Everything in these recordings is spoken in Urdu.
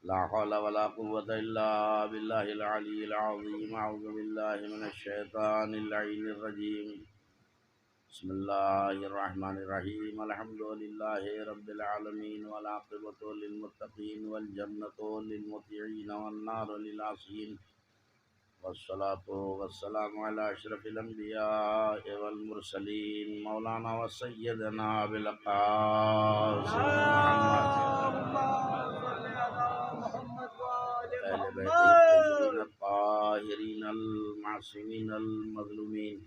لا حول ولا قوة إلا بالله العلي العظيم. أعوذ بالله من الشيطان اللعين الرجيم. بسم الله الرحمن الرحيم. الحمد لله رب العالمين والعاقبة للمتقين والجنة للمطيعين والنار للعاصين، والصلاة والسلام على أشرف الأنبياء والمرسلين مولانا وسيدنا أبي القاسم محمد أهل بيته الطيبين الطاهرين المعصومين المظلومين،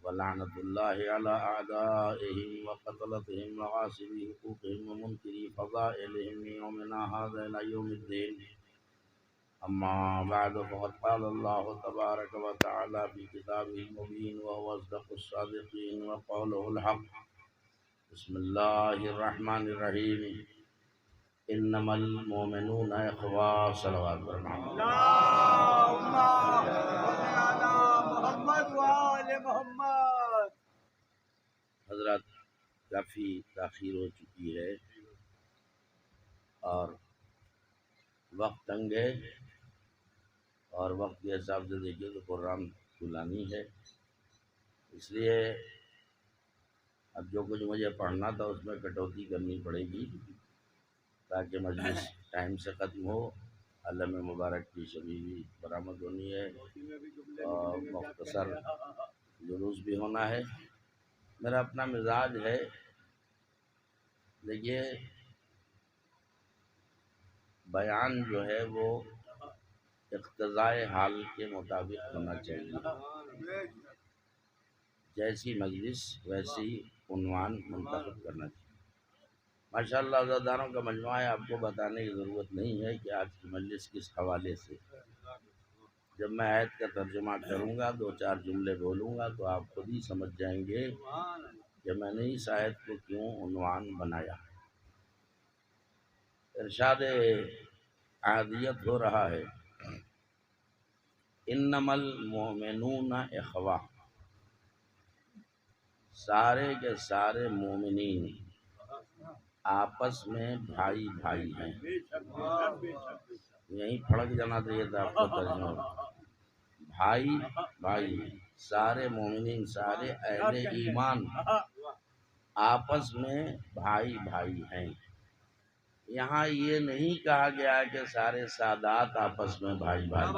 ولعنة الله على أعدائهم وقتلتهم وغاصبي حقوقهم ومنكري فضائلهم من يومنا هذا إلى يوم الدين. أما بعد، فقد قال الله تبارك وتعالى في كتابه المبين وهو أصدق الصادقين وقوله الحق. بسم الله الرحمن الرحيم. إنما المؤمنون إخوة. صلوات محمد. اللهم صل على محمد وآل محمد. حضرات، کافی تاخیر ہو چکی ہے اور وقت تنگ ہے، اور وقت کے حساب سے دیکھیں تو پروگرام طولانی ہے، اس لیے اب جو کچھ مجھے پڑھنا تھا اس میں کٹوتی کرنی پڑے گی تاکہ مجلس ٹائم سے ختم ہو. علم مبارک کی شبی بھی برآمد ہونی ہے اور مختصر جلوس بھی ہونا ہے. میرا اپنا مزاج ہے، دیکھیے بیان جو ہے وہ اقتضائے حال کے مطابق ہونا چاہیے. جیسی مجلس ویسی عنوان منتخب کرنا چاہیے. ماشاءاللہ عزاداروں کا مجموعہ ہے، آپ کو بتانے کی ضرورت نہیں ہے کہ آج کی مجلس کس حوالے سے. جب میں آیت کا ترجمہ کروں گا، دو چار جملے بولوں گا تو آپ خود ہی سمجھ جائیں گے کہ میں نے اس آیت کو کیوں عنوان بنایا. ارشاد عادیت ہو رہا ہے، انما المؤمنون اخوہ، سارے کے سارے مومنین آپس میں بھائی بھائی ہیں. یہیں پھڑک جانا چاہیے تھا آپ کو ترجمہ. بھائی بھائی، سارے مومنین، سارے اہل ایمان آپس میں بھائی بھائی ہیں. یہاں یہ نہیں کہا گیا کہ سارے سادات آپس میں بھائی بھائی ہیں.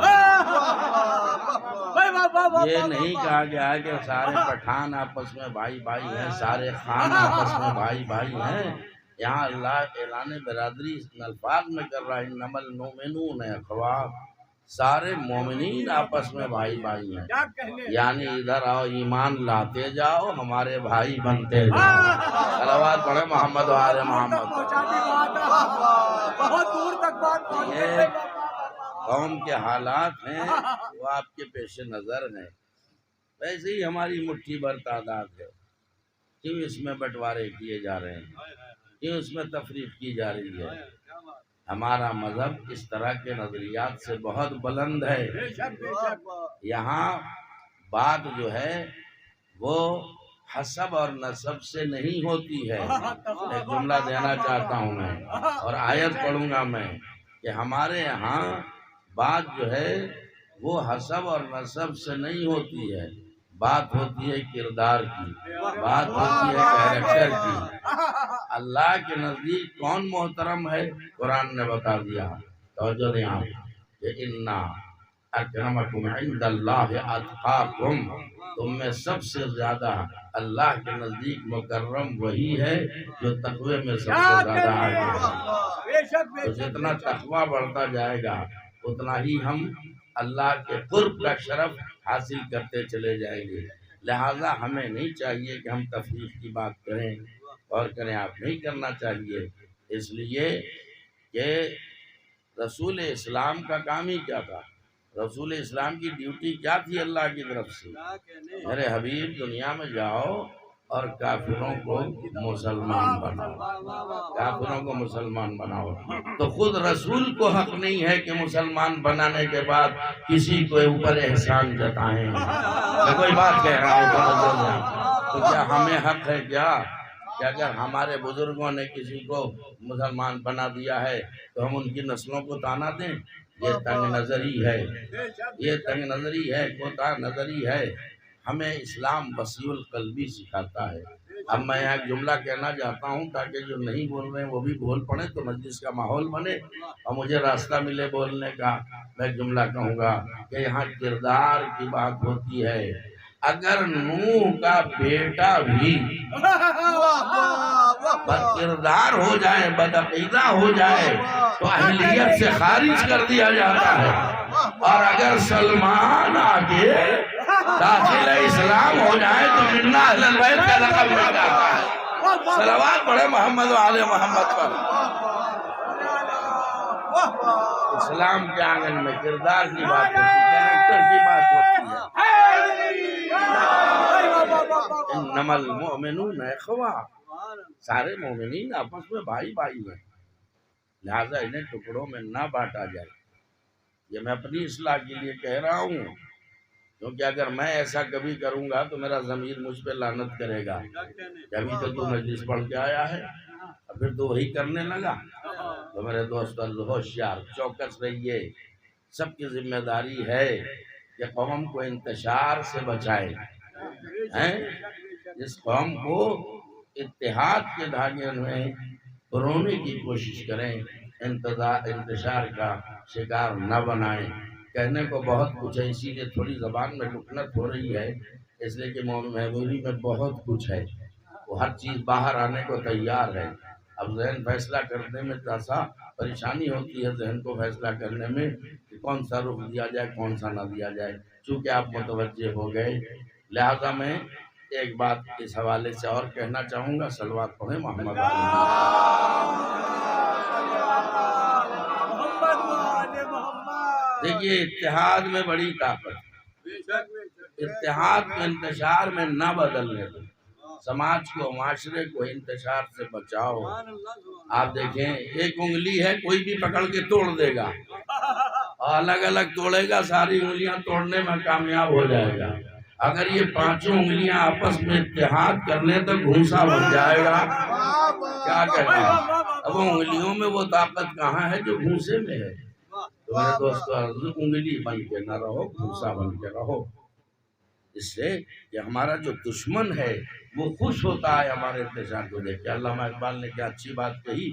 یہ نہیں کہا گیا کہ سارے پٹھان آپس میں بھائی بھائی ہیں، سارے خان آپس میں بھائی بھائی ہیں. یہاں اللہ اعلان برادری اس الفاظ میں کر رہا ہے، انما المؤمنون اخوہ، سارے مومنین آپس میں بھائی بھائی ہیں. یعنی ادھر آؤ، ایمان لاتے جاؤ، ہمارے بھائی بنتے جاؤ. صلوات پڑھے محمد وآل محمد. بہت دور تک بات یہ قوم کے حالات ہیں، وہ آپ کے پیش نظر ہیں. ویسے ہی ہماری مٹھی بھر تعداد ہے، کیوں اس میں بٹوارے کیے جا رہے ہیں، کیوں اس میں تفریق کی جا رہی ہے. ہمارا مذہب اس طرح کے نظریات سے بہت بلند ہے. یہاں بات جو ہے وہ حسب اور نسب سے نہیں ہوتی ہے. ایک جملہ دینا چاہتا ہوں میں، اور آیت پڑھوں گا میں، کہ ہمارے یہاں بات جو ہے وہ حسب اور نسب سے نہیں ہوتی ہے. بات ہوتی ہے کردار کی، بات ہوتی ہے کیریکٹر کی. اللہ کے نزدیک کون محترم ہے، قرآن نے بتا دیا. توجہ دیں آپ کہ اِنَّا اکرمکم عند اللہ اتقاکم، تم میں سب سے زیادہ اللہ کے نزدیک مکرم وہی ہے جو تقوی میں سب سے زیادہ آگے ہے. تو جتنا تقوی بڑھتا جائے گا اتنا ہی ہم اللہ کے قرب کا شرف حاصل کرتے چلے جائیں گے. لہذا ہمیں نہیں چاہیے کہ ہم تفریق کی بات کریں اور کریں، آپ نہیں کرنا چاہیے. اس لیے کہ رسول اسلام کا کام ہی کیا تھا، رسول اسلام کی ڈیوٹی کیا تھی اللہ کی طرف سے؟ میرے حبیب، دنیا میں جاؤ اور کافروں کو مسلمان بناؤ، کافروں کو مسلمان بناؤ. تو خود رسول کو حق نہیں ہے کہ مسلمان بنانے کے بعد کسی کو اوپر احسان جتائیں. میں کوئی بات کہہ رہا ہوں تو کیا ہمیں حق ہے کیا کہ اگر ہمارے بزرگوں نے کسی کو مسلمان بنا دیا ہے تو ہم ان کی نسلوں کو تانا دیں؟ یہ تنگ نظری ہے، یہ تنگ نظری ہے، کوتا نظری ہے۔ ہمیں اسلام وسیع القلبی سکھاتا ہے۔ اب میں یہاں ایک جملہ کہنا چاہتا ہوں تاکہ جو نہیں بول رہے ہیں وہ بھی بول پڑیں تو مجلس کا ماحول بنے اور مجھے راستہ ملے بولنے کا۔ میں جملہ کہوں گا کہ یہاں کردار کی بات ہوتی ہے۔ اگر نوح کا بیٹا بھی بد کردار ہو جائے، بدعقیدہ ہو جائے تو اہلیت سے خارج کر دیا جاتا ہے، اور اگر سلمان آگے داخل اسلام ہو جائے تو منا اہل البیت کا لقب مل جاتا ہے۔ صلوات پڑھے محمد و آل محمد پر۔ اسلام کے آنگن میں کردار کی بات ہوتی ہے، کریکٹر کی بات ہوتی ہے۔ انما المؤمنون اخوہ، سارے مومنین آپس میں بھائی بھائی ہیں، لہذا انہیں ٹکڑوں میں نہ بانٹا جائے۔ یہ میں اپنی اصلاح کے لیے کہہ رہا ہوں، کیونکہ اگر میں ایسا کبھی کروں گا تو میرا ضمیر مجھ پہ لعنت کرے گا کہ ابھی تو مجلس پڑھ کے آیا ہے اور پھر تو وہی کرنے لگا۔ تو میرے دوست ہوشیار چوکس رہیے، سب کی ذمہ داری ہے کہ قوم کو انتشار سے بچائے، اس قوم کو اتحاد کے دھاگے میں پرونے کی کوشش کریں، انتشار کا شکار نہ بنائیں۔ کہنے کو بہت کچھ ہے، اسی لیے تھوڑی زبان میں لکنت ہو رہی ہے، اس لیے کہ میموری میں بہت کچھ ہے، وہ ہر چیز باہر آنے کو تیار ہے۔ اب ذہن فیصلہ کرنے میں ایسا پریشانی ہوتی ہے، ذہن کو فیصلہ کرنے میں کہ کون سا رخ دیا جائے کون سا نہ دیا جائے، چونکہ آپ متوجہ ہو گئے۔ لہذا میں ایک بات اس حوالے سے اور کہنا چاہوں گا، صلوات پڑھیں محمد دیکھیے اتحاد میں بڑی طاقت، اتحاد کو انتشار میں نہ بدلنے دو، سماج کو معاشرے کو انتشار سے بچاؤ۔ آپ دیکھیں ایک انگلی ہے، کوئی بھی پکڑ کے توڑ دے گا اور الگ الگ توڑے گا، ساری انگلیاں توڑنے میں کامیاب ہو جائے گا۔ اگر یہ پانچوں انگلیاں آپس میں اتحاد کرنے تو گھونسا بن جائے گا۔ کیا کہتے ہیں؟ اب انگلیوں میں وہ طاقت کہاں ہے جو گھونسے میں ہے؟ تو میرے دوستو انگلی بن کے نہ رہو، گھونسا بن کے رہو، اس سے کہ ہمارا جو دشمن ہے وہ خوش ہوتا ہے ہمارے انتشار کو دیکھ کے۔ علامہ اقبال نے کیا اچھی بات کہی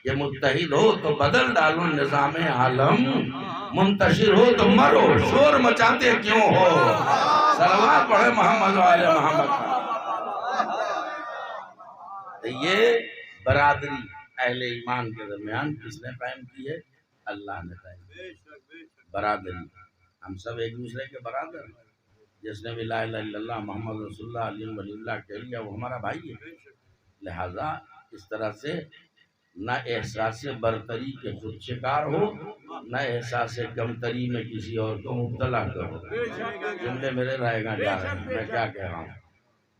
کہ متحد ہو تو بدل ڈالو نظام عالم، منتشر ہو تو مرو، شور مچاتے کیوں ہو۔ صلوات پڑھے محمد و آل محمد۔ یہ برادری اہل ایمان کے درمیان کس نے قائم کی ہے؟ اللہ نے قائم کی برادری۔ ہم سب ایک دوسرے کے برادر ہیں، جس نے بھی لا الہ الا اللہ محمد رسول اللہ علی ولی اللہ کہہ لیا وہ ہمارا بھائی ہے۔ لہذا اس طرح سے نہ احساس برتری کے خود شکار ہو، نہ احساس کمتری میں کسی اور کو مبتلا کرو۔ جملے میرے رہے گا جا رہے ہیں، میں کیا کہہ رہا ہوں۔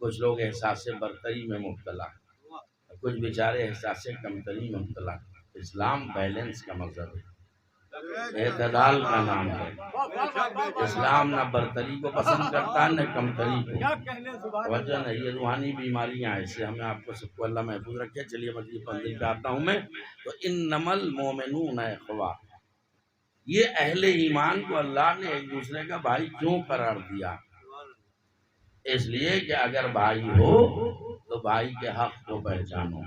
کچھ لوگ احساس برتری میں مبتلا، کچھ بیچارے احساس کمتری میں مبتلا۔ اسلام بیلنس کا مذہب ہے، اعتدال کا نام ہے۔ اسلام نہ برتری کو پسند کرتا نہ کمتری کو۔ وجہ نہیں، یہ روحانی بیماریاں ہیں، اس سے ہمیں آپ کو سب کو اللہ محفوظ رکھے۔ چلیے مزید منزل پہ آتا ہوں میں۔ تو انما المؤمنون اخوہ، یہ اہل ایمان کو اللہ نے ایک دوسرے کا بھائی کیوں قرار دیا؟ اس لیے کہ اگر بھائی ہو تو بھائی کے حق کو پہچانو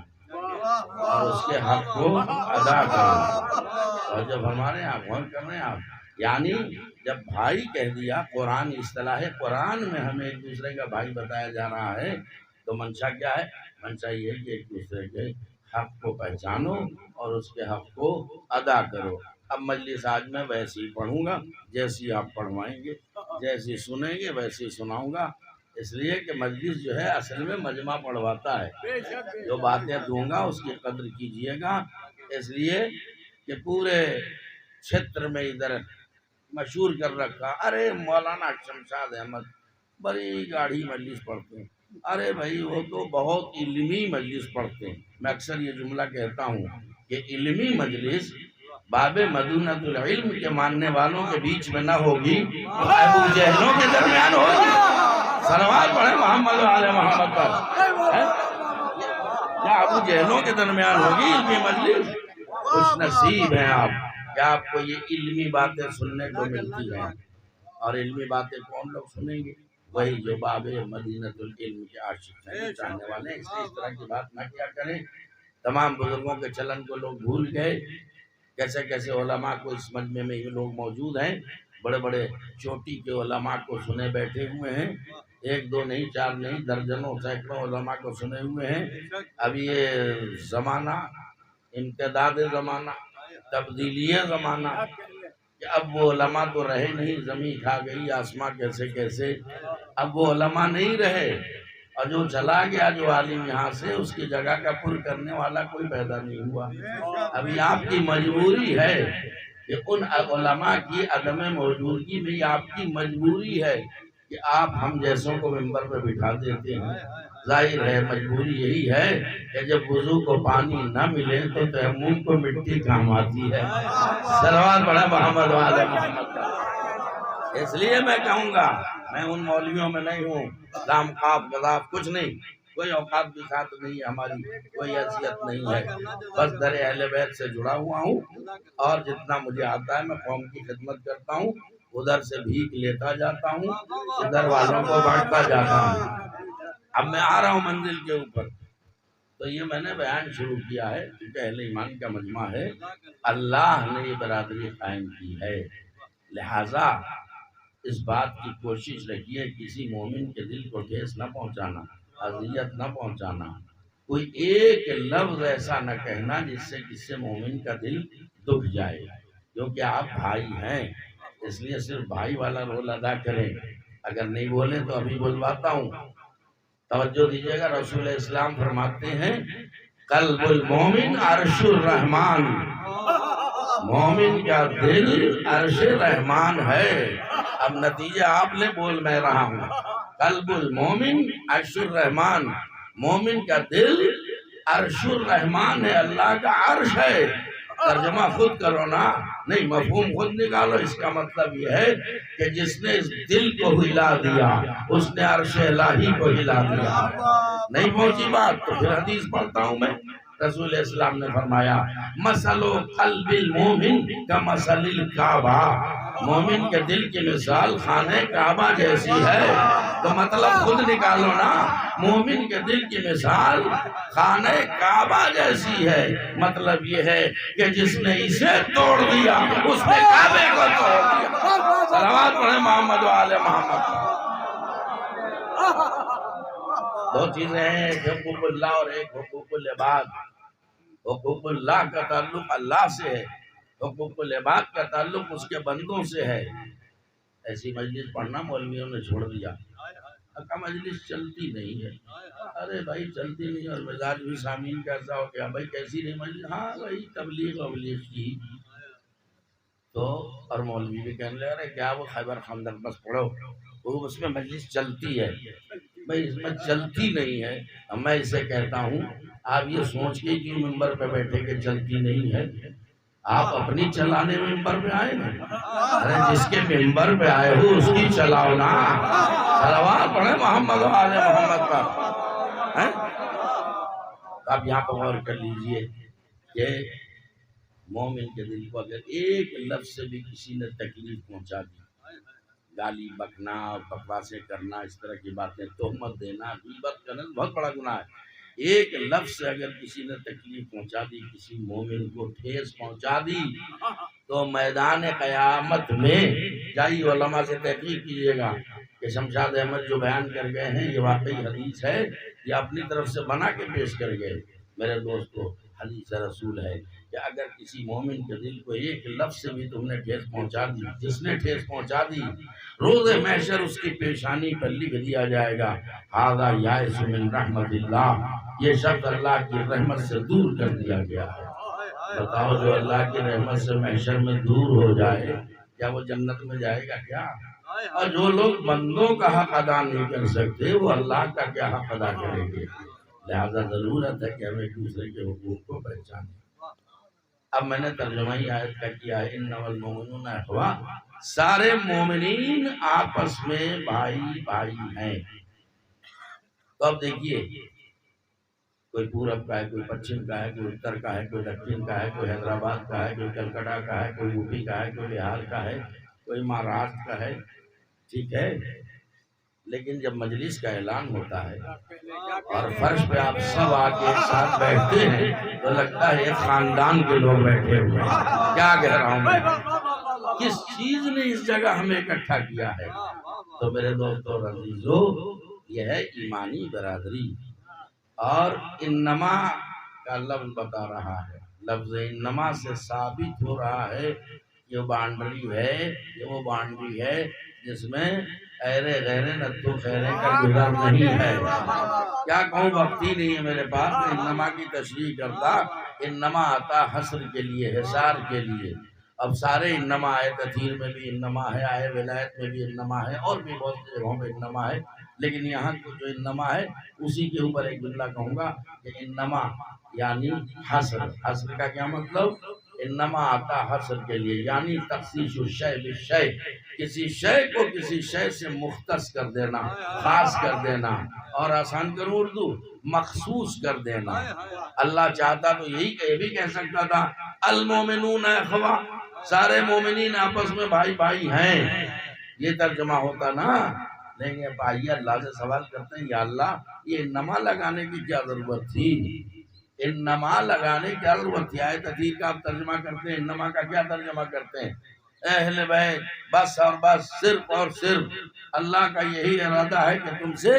اور اس کے حق کو ادا کرو۔ اور جب ہمارے یہاں غور کر رہے ہیں آپ، یعنی جب بھائی کہہ دیا، قرآن اصطلاح قرآن میں ہمیں ایک دوسرے کا بھائی بتایا جا رہا ہے، تو منشا کیا ہے؟ منشا یہ ہے کہ ایک دوسرے کے حق کو پہچانو اور اس کے حق کو ادا کرو۔ اب مجلس آج میں ویسے ہی پڑھوں گا جیسی آپ پڑھوائیں گے، جیسی سنیں گے ویسے ہی سناؤں گا، اس لیے کہ مجلس جو ہے اصل میں مجمع پڑھواتا ہے۔ جو باتیں دوں گا اس کی قدر کیجئے گا، اس لیے کہ پورے چھتر میں ادھر مشہور کر رکھا، ارے مولانا شمشاد احمد بڑی گاڑھی مجلس پڑھتے ہیں، ارے بھائی وہ تو بہت علمی مجلس پڑھتے ہیں۔ میں اکثر یہ جملہ کہتا ہوں کہ علمی مجلس باب مدونۃ العلم کے ماننے والوں کے بیچ میں نہ ہوگی، ابو جہلوں کے درمیان ہوگی۔ صلوات پڑھیں محمد و آل محمد پر۔ کیا ابو جہلوں کے درمیان ہوگی علمی مجلس؟ خوش نصیب ہیں آپ کہ آپ کو یہ علمی باتیں سننے کو ملتی ہیں. اور علمی باتیں کون لوگ سنیں گے؟ وہی جو باب مدینۃ العلم کے عاشق ہیں، چاہنے والے ہیں. اس لیے اس طرح کی بات نہ کیا کریں. تمام بزرگوں کے چلن کو لوگ بھول گئے. کیسے کیسے علماء کو اس مجمع میں یہ لوگ موجود ہیں، بڑے بڑے چوٹی کے علماء کو سنے بیٹھے ہوئے ہیں. ایک دو نہیں، چار نہیں، درجنوں سینکڑوں علماء کو سنے ہوئے ہیں. اب یہ زمانہ امتداد زمانہ، تبدیلی زمانہ، کہ اب وہ علماء تو رہے نہیں. زمین کھا گئی آسماں کیسے کیسے. اب وہ علماء نہیں رہے، اور جو چلا گیا جو عالم یہاں سے، اس کی جگہ کا پر کرنے والا کوئی پیدا نہیں ہوا. ابھی آپ کی مجبوری ہے کہ ان علماء کی عدم موجودگی میں آپ کی مجبوری ہے کہ آپ ہم جیسوں کو ممبر پہ بٹھا دیتے ہیں. ظاہر ہے مجبوری یہی ہے کہ جب وضو کو پانی نہ ملے تو تیمم کو مٹی کام آتی ہے. صلوات پڑھیں محمد والے محمد کا. اس لیے میں کہوں گا، میں ان مولویوں میں نہیں ہوں، لام قاف غذاف کچھ نہیں، کوئی اوقات بھی ساتھ نہیں ہے ہماری، کوئی حیثیت نہیں ہے. بس در اہل بیت سے جڑا ہوا ہوں، اور جتنا مجھے آتا ہے میں قوم کی خدمت کرتا ہوں. ادھر سے بھیک لیتا جاتا ہوں، ادھر والوں کو بانٹتا جاتا ہوں. اب میں آ رہا ہوں منزل کے اوپر. تو یہ میں نے بیان شروع کیا ہے کیونکہ اہل ایمان کا مجمع ہے. اللہ نے یہ برادری قائم کی ہے، لہذا اس بات کی کوشش رکھیے کسی مومن کے دل کو ٹھیس نہ پہنچانا، اذیت نہ پہنچانا. کوئی ایک لفظ ایسا نہ کہنا جس سے کسی مومن کا دل دکھ جائے، کیونکہ آپ بھائی ہیں. اس لیے صرف بھائی والا رول ادا کریں. اگر نہیں بولے تو ابھی بلواتا ہوں. توجہ دیجیے گا، رسول اسلام فرماتے ہیں قلب المومن عرش الرحمن، مومن کا دل عرش رحمان ہے. اب نتیجہ آپ نے بول میں رہا ہوں. قلب المومن عرش الرحمان، مومن کا دل عرش الرحمان ہے، اللہ کا عرش ہے. ترجمہ خود کرو نا، نہیں مفہوم خود نکالو. اس کا مطلب یہ ہے کہ جس نے اس دل کو ہلا دیا اس نے عرش الہی کو ہلا دیا. نہیں پہنچی بات تو پھر حدیث پڑھتا ہوں میں. رسول اسلام نے فرمایا مثل قلب المومن کمثل الکعبہ، مومن کے دل کی مثال خانہ کعبہ جیسی ہے. تو مطلب خود نکالو نا، مومن کے دل کی مثال خانہ کعبہ جیسی ہے. مطلب یہ ہے کہ جس نے اسے توڑ دیا اس نے کعبے کو توڑ دیا. صلوات پڑھیں محمد والے محمد. دو چیزیں ہیں، ایک حقوق اللہ اور ایک حقوق العباد. حقوق اللہ کا تعلق اللہ سے ہے، حقوق العباد کا تعلق اس کے بندوں سے ہے. ایسی مجلس پڑھنا مولویوں نے چھوڑ دیا. کا مجلس چلتی نہیں ہے. ارے بھائی چلتی نہیں، اور مزاج بھی سامعین کا ایسا ہو گیا بھائی کیسی نہیں مجلس. ہاں بھائی تبلیغ کی تو، اور مولوی بھی کہنے لگا ارے کیا وہ خیبر خندق بس پڑھو، وہ اس میں مجلس چلتی ہے. بھائی اس میں چلتی نہیں ہے. میں اسے کہتا ہوں آپ یہ سوچ کے کیوں ممبر پہ بیٹھے کہ چلتی نہیں ہے؟ آپ اپنی چلانے ممبر پہ آئے نا. ارے جس کے ممبر پہ آئے ہو اس کی چلاؤ نا. صلوات پڑھیں محمد والے محمد کا. آپ یہاں پر غور کر لیجئے کہ مومن کے دل کو اگر ایک لفظ سے بھی کسی نے تکلیف پہنچا دی، گالی بکنا، بکواسیں کرنا، اس طرح کی باتیں، تہمت دینا، غیبت کرنا بہت بڑا گناہ ہے. ایک لفظ سے اگر کسی نے تکلیف پہنچا دی، کسی مومن کو ٹھیس پہنچا دی، تو میدان قیامت میں جائیے علماء سے تحقیق کیجیے گا کہ شمشاد احمد جو بیان کر گئے ہیں یہ واقعی حدیث ہے یا اپنی طرف سے بنا کے پیش کر گئے. میرے دوستو حدیث رسول ہے کہ اگر کسی مومن کے دل کو ایک لفظ سے بھی تم نے ٹھیس پہنچا دی، جس نے ٹھیس پہنچا دی، روز محشر اس کی پیشانی پر لکھ دیا جائے گا ھذا یائس من رحمت اللہ، یہ شخص اللہ کی رحمت سے دور کر دیا گیا ہے. بتاؤ جو اللہ کی رحمت سے محشر میں دور ہو جائے کیا وہ جنت میں جائے گا کیا؟ اور جو لوگ بندوں کا حق ادا نہیں کر سکتے وہ اللہ کا کیا حق ادا کریں گے؟ لہذا ضرورت ہے کہ ہم ایک دوسرے کے حقوق کو پہچانیں. اب میں نے ترجمہ ہی آیت کا کیا ہے انما المؤمنون اخوہ، سارے مومنین آپس میں بھائی بھائی ہیں. تو اب دیکھیے کوئی پورب کا ہے، کوئی پچھم کا ہے، کوئی اتر کا ہے، کوئی دکن کا ہے، کوئی حیدرآباد کا ہے، کوئی کلکتہ کا ہے، کوئی یو پی کا ہے، کوئی بہار کا ہے، کوئی مہاراشٹر کا ہے، ٹھیک ہے۔ لیکن جب مجلس کا اعلان ہوتا ہے اور فرش پہ آپ سب آ کے ایک ساتھ بیٹھتے ہیں تو لگتا ہے ایک خاندان کے لوگ بیٹھے ہوئے ہیں۔ کیا کہہ رہا ہوں میں؟ کس چیز نے اس جگہ ہمیں اکٹھا کیا ہے؟ تو میرے دوستو اور عزیزو، یہ ہے ایمانی برادری۔ اور انما کا لفظ بتا رہا ہے، لفظ انما سے ثابت ہو رہا ہے یہ باؤنڈری ہے، یہ وہ باؤنڈری ہے جس میں ایرے غیرے نتو خیرے کا گزر نہیں ہے۔ کیا کہوں، وقت ہی نہیں ہے میرے پاس، میں انما کی تشریح کرتا۔ انما آتا حصر کے لیے، حصار کے لیے۔ اب سارے انما آئے، تطہیر میں بھی انما ہے، آئے ولایت میں بھی انما ہے، اور بھی بہت سی جگہوں میں انما ہے، لیکن یہاں جو انما ہے اسی کے اوپر ایک جملہ کہوں گا کہ انما یعنی حصر۔ حصر کا کیا مطلب؟ انما آتا حصر کے لیے، یعنی تخصیص الشیء بالشیء، کسی شے کو کسی شے سے مختص کر دینا، خاص کر دینا، اور آسان کروں اردو، مخصوص کر دینا۔ اللہ چاہتا تو یہ بھی کہہ سکتا تھا المومنون اخوا، سارے مومنین آپس میں بھائی بھائی ہیں، یہ ترجمہ ہوتا نا۔ لیکن بھائی اللہ سے سوال کرتے ہیں، یا اللہ یہ انما لگانے کی کیا ضرورت تھی؟ انما لگانے کی کیا ضرورت تھی؟ آیت تطہیر کا آپ ترجمہ کرتے ہیں، انما کا کیا ترجمہ کرتے ہیں؟ اہل بیت، بس اور بس، صرف اور صرف اللہ کا یہی ارادہ ہے کہ تم سے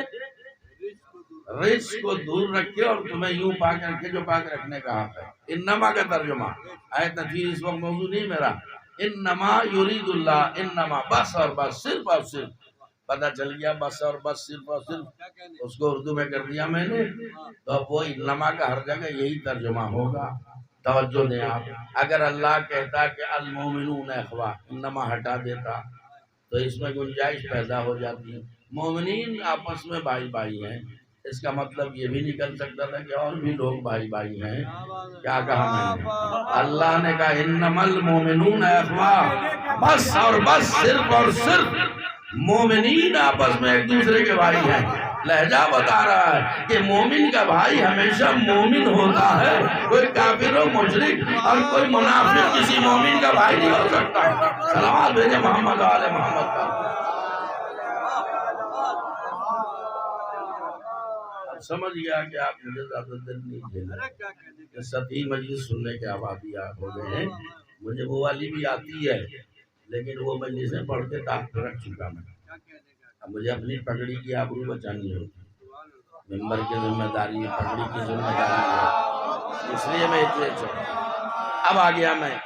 رزق کو دور رکھے اور تمہیں یوں پاک رکھے جو پاک رکھنے کا حق ہے۔ انما کا ترجمہ، آیت تطہیر اس وقت موضوع نہیں میرا، انما یرید اللہ، انما بس اور بس، صرف اور صرف۔ پتہ چل گیا بس اور بس، صرف اور صرف، اس کو اردو میں کر دیا میں نے، تو اب وہ انما کا ہر جگہ یہی ترجمہ ہوگا۔ توجہ دیں آپ، اگر اللہ کہتا کہ المومنون اخوا، انما ہٹا دیتا تو اس میں گنجائش پیدا ہو جاتی۔ مومنین آپس میں بھائی بھائی ہیں، اس کا مطلب یہ بھی نکل سکتا تھا کہ اور بھی لوگ بھائی بھائی ہیں۔ کیا کہا میں نے؟ اللہ نے کہا انما المومنون اخوا، بس اور بس، صرف اور صرف مومنین آپس میں ایک دوسرے کے بھائی ہیں۔ لہجہ بتا رہا ہے کہ مومن کا بھائی ہمیشہ مومن ہوتا ہے، کوئی کافر و مشرک اور کوئی منافق کسی مومن کا بھائی نہیں ہو سکتا۔ سلامات بھیجے محمد و آل محمد کا۔ سمجھ گیا کہ آپ مجھے زیادہ دل نہیں جھیلیں کہ سطحی مجلس سننے کے آبادی ہو گئے ہیں۔ مجھے وہ والی بھی آتی ہے، لیکن وہ مجلسیں پڑھ کے طاقت رکھ چکا میں۔ اب مجھے اپنی پگڑی کی آبرو بچانی ہوتی، ممبر کی ذمہ داری ہے، پگڑی کی ذمہ داری ہے، اس لیے میں اتنے چلا۔ اب آ گیا میں،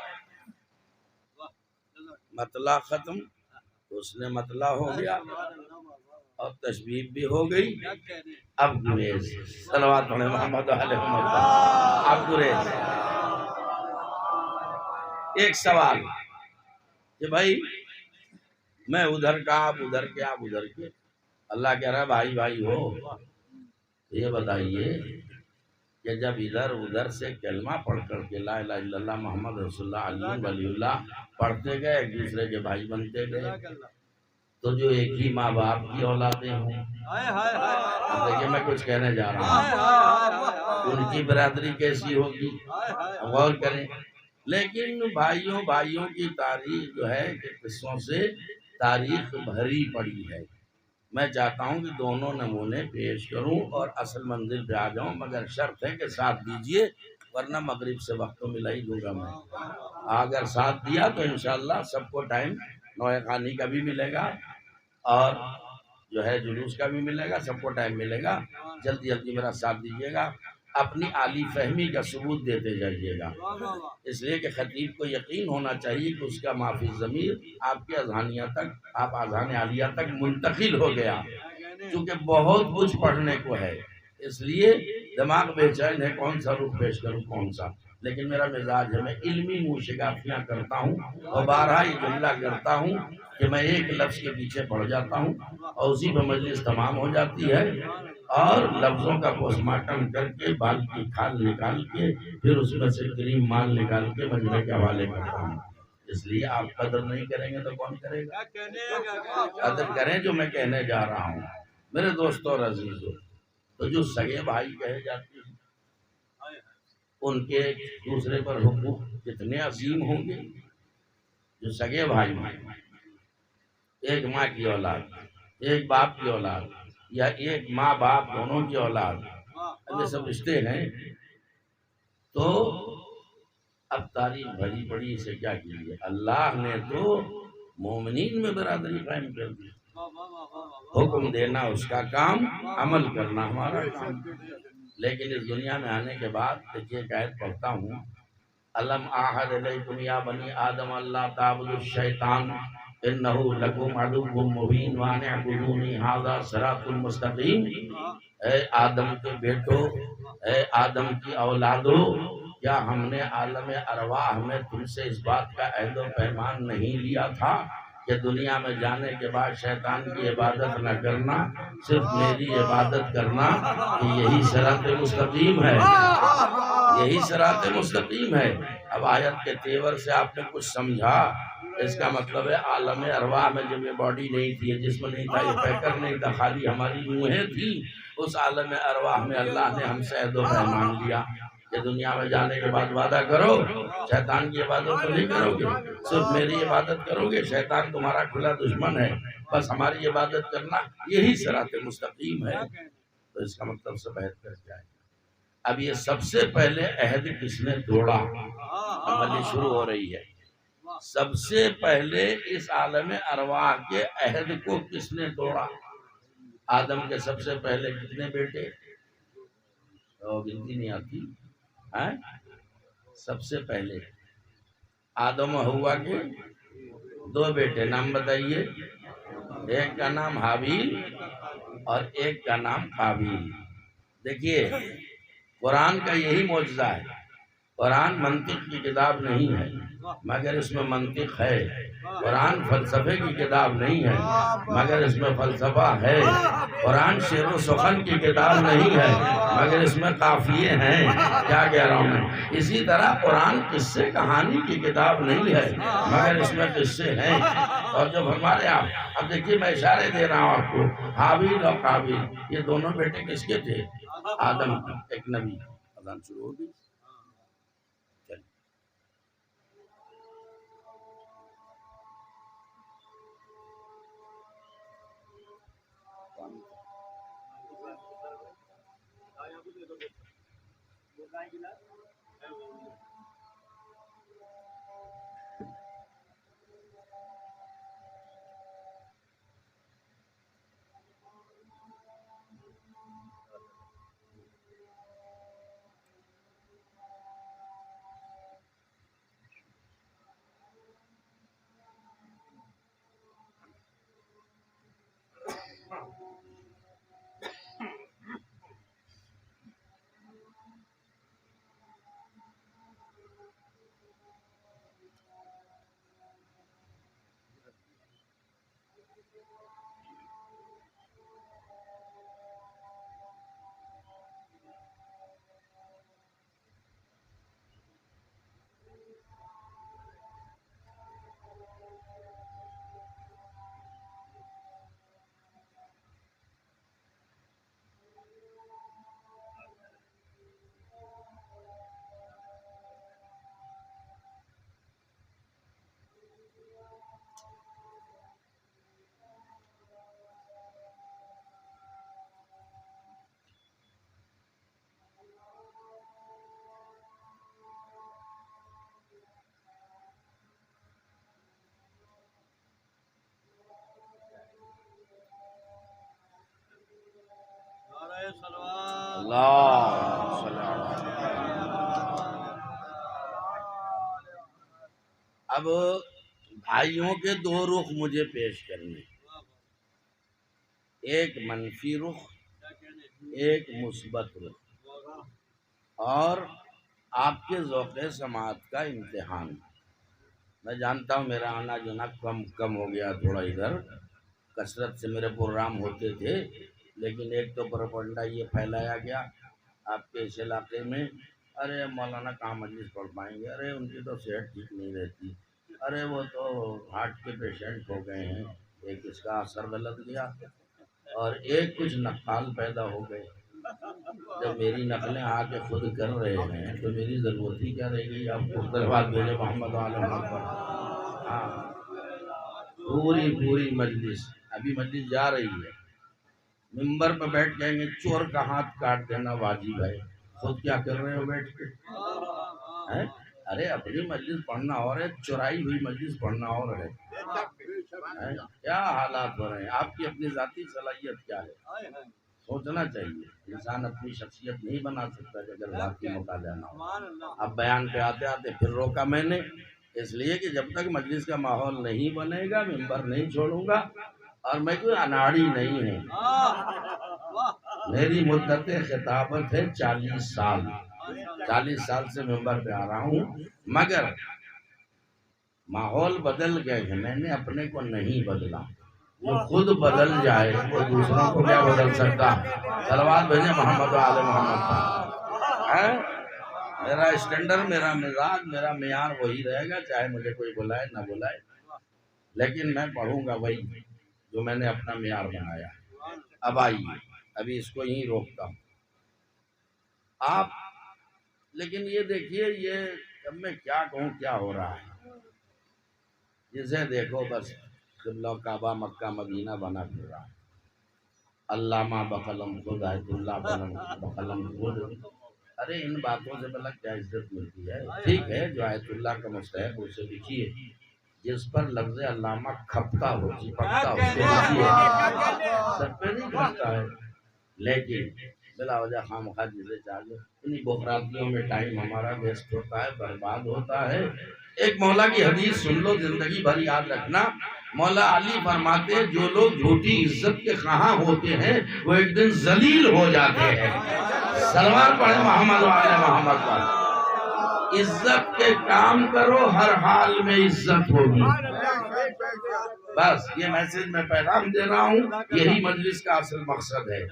مطلع ختم، اس نے مطلع ہو گیا اور تشبیہ بھی ہو گئی۔ اب گریز، صلوات پڑھیں محمد علیہ محمد۔ اب گریز، ایک سوال کہ بھائی میں ادھر کا، آپ ادھر کے، آپ ادھر کے، اللہ کہہ رہا ہے بھائی بھائی ہو۔ یہ بتائیے کہ جب ادھر ادھر سے کلمہ پڑھ کر کے لا الہ الا اللہ محمد رسول اللہ علی ولی اللہ پڑھتے گئے، ایک دوسرے کے بھائی بنتے گئے، تو جو ایک ہی ماں باپ کی اولادیں ہوں، دیکھیے میں کچھ کہنے جا رہا ہوں، ان کی برادری کیسی ہوگی غور کریں۔ لیکن بھائیوں کی تاریخ جو ہے کہ قصوں سے تاریخ بھری پڑی ہے۔ میں چاہتا ہوں کہ دونوں نمونے پیش کروں اور اصل منزل پہ آ جاؤں، مگر شرط ہے کہ ساتھ دیجئے، ورنہ مغرب سے وقت تو ملا ہی دوں گا میں۔ اگر ساتھ دیا تو انشاءاللہ سب کو ٹائم نوے خانی کا بھی ملے گا اور جو ہے جلوس کا بھی ملے گا، سب کو ٹائم ملے گا۔ جلدی جلدی میرا ساتھ دیجیے گا، اپنی عالی فہمی کا ثبوت دیتے جائیے گا، اس لیے کہ خطیب کو یقین ہونا چاہیے کہ اس کا معافی ضمیر آپ کے اذہانیہ تک، آپ اذہان عالیہ تک منتقل ہو گیا، کیونکہ بہت کچھ پڑھنے کو ہے، اس لیے دماغ بے چین ہے کون سا رخ پیش کروں کون سا۔ لیکن میرا مزاج ہے، میں علمی موشگافیاں کرتا ہوں اور بارہا یہ جملہ کرتا ہوں کہ میں ایک لفظ کے پیچھے پڑ جاتا ہوں اور اسی پہ مجلس تمام ہو جاتی ہے، اور لفظوں کا پوسٹ مارٹم کر کے بال کی کھال نکال کے پھر اس میں سے کریم مال نکال کے مجمع کے حوالے کرتا ہوں۔ اس لیے آپ قدر نہیں کریں گے تو کون کرے گا؟ قدر کریں جو میں کہنے جا رہا ہوں۔ میرے دوستوں اور عزیزوں، تو جو سگے بھائی کہے جاتے ہیں ان کے دوسرے پر حقوق کتنے عظیم ہوں گے. جو سگے بھائی ہیں، ایک ماں کی اولاد، ایک باپ کی اولاد، یا ایک ماں باپ دونوں کی اولاد، اب یہ سب رشتے ہیں. تو اب تاریخ بھری پڑی، اسے کیا کیجیے. اللہ نے تو مومنین میں برادری قائم کر دی. حکم دینا اس کا کام، عمل کرنا ہمارا کام. لیکن اس دنیا میں آنے کے بعد دیکھیے ایک آیت پڑھتا ہوں: الم اعہد الیکم یا بنی آدم اللہ تعبدوا الشیطان انہ لکم عدو مبین وان اعبدونی ھذا صراط مستقیم. اے آدم کے بیٹو، اے آدم کی اولادو، کیا ہم نے عالم ارواح میں تم سے اس بات کا عہد و پیمان نہیں لیا تھا کہ دنیا میں جانے کے بعد شیطان کی عبادت نہ کرنا، صرف میری عبادت کرنا؟ کہ یہی صراط مستقیم ہے، یہی صراط مستقیم ہے. اب آیت کے تیور سے آپ نے کچھ سمجھا؟ اس کا مطلب ہے عالم ارواح میں جب یہ باڈی نہیں تھی، یہ جسم نہیں تھا، یہ پیکر نہیں تھا، خالی ہماری روحیں تھی. اس عالم ارواح میں اللہ نے ہم سے عہد و پیمان لیا کہ دنیا میں جانے کے بعد وعدہ کرو شیطان کی عبادت تو نہیں کرو گے، صرف میری عبادت کرو گے. شیطان تمہارا کھلا دشمن ہے، بس ہماری عبادت کرنا، یہی صراط مستقیم ہے. تو اس کا مطلب سب عہد کر جائے. اب یہ سب سے پہلے عہد کس نے توڑا؟ عملی شروع ہو رہی ہے. سب سے پہلے اس عالم ارواح کے عہد کو کس نے توڑا؟ آدم کے سب سے پہلے کتنے بیٹے؟ گنتی نہیں آتی. سب سے پہلے آدم و حوا کے 2 بیٹے، نام بتائیے. ایک کا نام حابیل اور ایک کا نام قابیل. دیکھیے قرآن کا یہی معجزہ ہے. قرآن منطق کی کتاب نہیں ہے مگر اس میں منطق ہے. قرآن فلسفے کی کتاب نہیں ہے مگر اس میں فلسفہ ہے. قرآن شعر و سخن کی کتاب نہیں ہے مگر اس میں قافیے ہیں. کیا کہہ رہا ہوں میں؟ اسی طرح قرآن قصے کہانی کی کتاب نہیں ہے مگر اس میں قصے ہیں. اور جب ہمارے اب دیکھیے میں اشارے دے رہا ہوں آپ کو، حابیل اور قابیل یہ دونوں بیٹے کس کے تھے؟ آدم کی. ایک نبی. اذان شروع ہو گئی. اللہ صلی اللہ علیہ. اب بھائیوں کے 2 رخ مجھے پیش کرنے، ایک منفی رخ، ایک مثبت رخ، اور آپ کے ذوق سماعت کا امتحان. میں جانتا ہوں میرا آنا جانا کم ہو گیا تھوڑا، ادھر کثرت سے میرے پروگرام ہوتے تھے، لیکن ایک تو پروپگنڈا یہ پھیلایا گیا آپ کے اس علاقے میں، ارے مولانا کہاں مجلس پڑھ پائیں گے، ارے ان کی تو صحت ٹھیک نہیں رہتی، ارے وہ تو ہارٹ کے پیشنٹ ہو گئے ہیں. ایک اس کا اثر غلط گیا اور ایک کچھ نقال پیدا ہو گئے. جب میری نقلیں آ کے خود کر رہے ہیں تو میری ضرورت ہی کیا رہے گی؟ آپ کو دروازہ بھیجے محمد عالم پر. ہاں پوری مجلس، ابھی مجلس جا رہی ہے، ممبر پہ بیٹھ جائیں گے چور کا ہاتھ کاٹ دینا واجب ہے. خود کیا کر رہے ہو بیٹھ کے؟ ہیں؟ ارے اپنی مجلس پڑھنا اور ہے، چورائی ہوئی مجلس پڑھنا اور ہے. ہیں؟ کیا حالات ہو رہے ہیں؟ آپ کی اپنی ذاتی صلاحیت کیا ہے؟ سوچنا چاہیے. انسان اپنی شخصیت نہیں بنا سکتا کہ اگر ذاتی مطالعہ نہ ہو. اب بیان پہ آتے آتے پھر روکا میں نے، اس لیے کہ جب تک مجلس کا ماحول نہیں بنے گا ممبر نہیں چھوڑوں گا. اور میں کوئی اناڑی نہیں ہوں، میری مدت خطابت ہے 40 سال. 40 سال سے ممبر پہ آ رہا ہوں، مگر ماحول بدل گئے ہیں، میں نے اپنے کو نہیں بدلا. جو خود بدل جائے وہ دوسروں کو کیا بدل سکتا؟ صلوات بھیجیں محمد آل محمد پر. میرا اسٹینڈرڈ، میرا مزاج، میرا معیار وہی رہے گا، چاہے مجھے کوئی بلائے نہ بلائے، لیکن میں پڑھوں گا وہی جو میں نے اپنا معیار بنایا. اب آئیے، ابھی اس کو یہیں روکتا ہوں. آپ لیکن یہ دیکھیے، یہ اب میں کیا کہوں کیا ہو رہا ہے. جسے دیکھو بس قبلہ کعبہ مکہ مدینہ بنا پھر رہا ہے. علامہ بقلم خود، آیت اللہ بقلم خود. ارے ان باتوں سے بلا کیا عزت ملتی ہے؟ ٹھیک ہے، جو آیت اللہ کا مستحق اسے لکھیے، جس پر لفظ علامہ کھپتا ہو، چپکتا ہو، سب پہ نہیں کھپتا ہے. لیکن بلا وجہ خواہ جسے چاہیے انہیں بخراتیوں میں ٹائم ہمارا ویسٹ ہوتا ہے، برباد ہوتا ہے. ایک مولا کی حدیث سن لو، زندگی بھر یاد رکھنا. مولا علی فرماتے ہیں جو لوگ جھوٹی عزت کے خواہاں ہوتے ہیں وہ ایک دن ذلیل ہو جاتے ہیں. سلوات پڑھے محمد وعلى محمد پر. عزت کے کام کرو، ہر حال میں عزت ہوگی. بس یہ میسج میں پیغام دے رہا ہوں، یہی مجلس کا اصل مقصد ہے.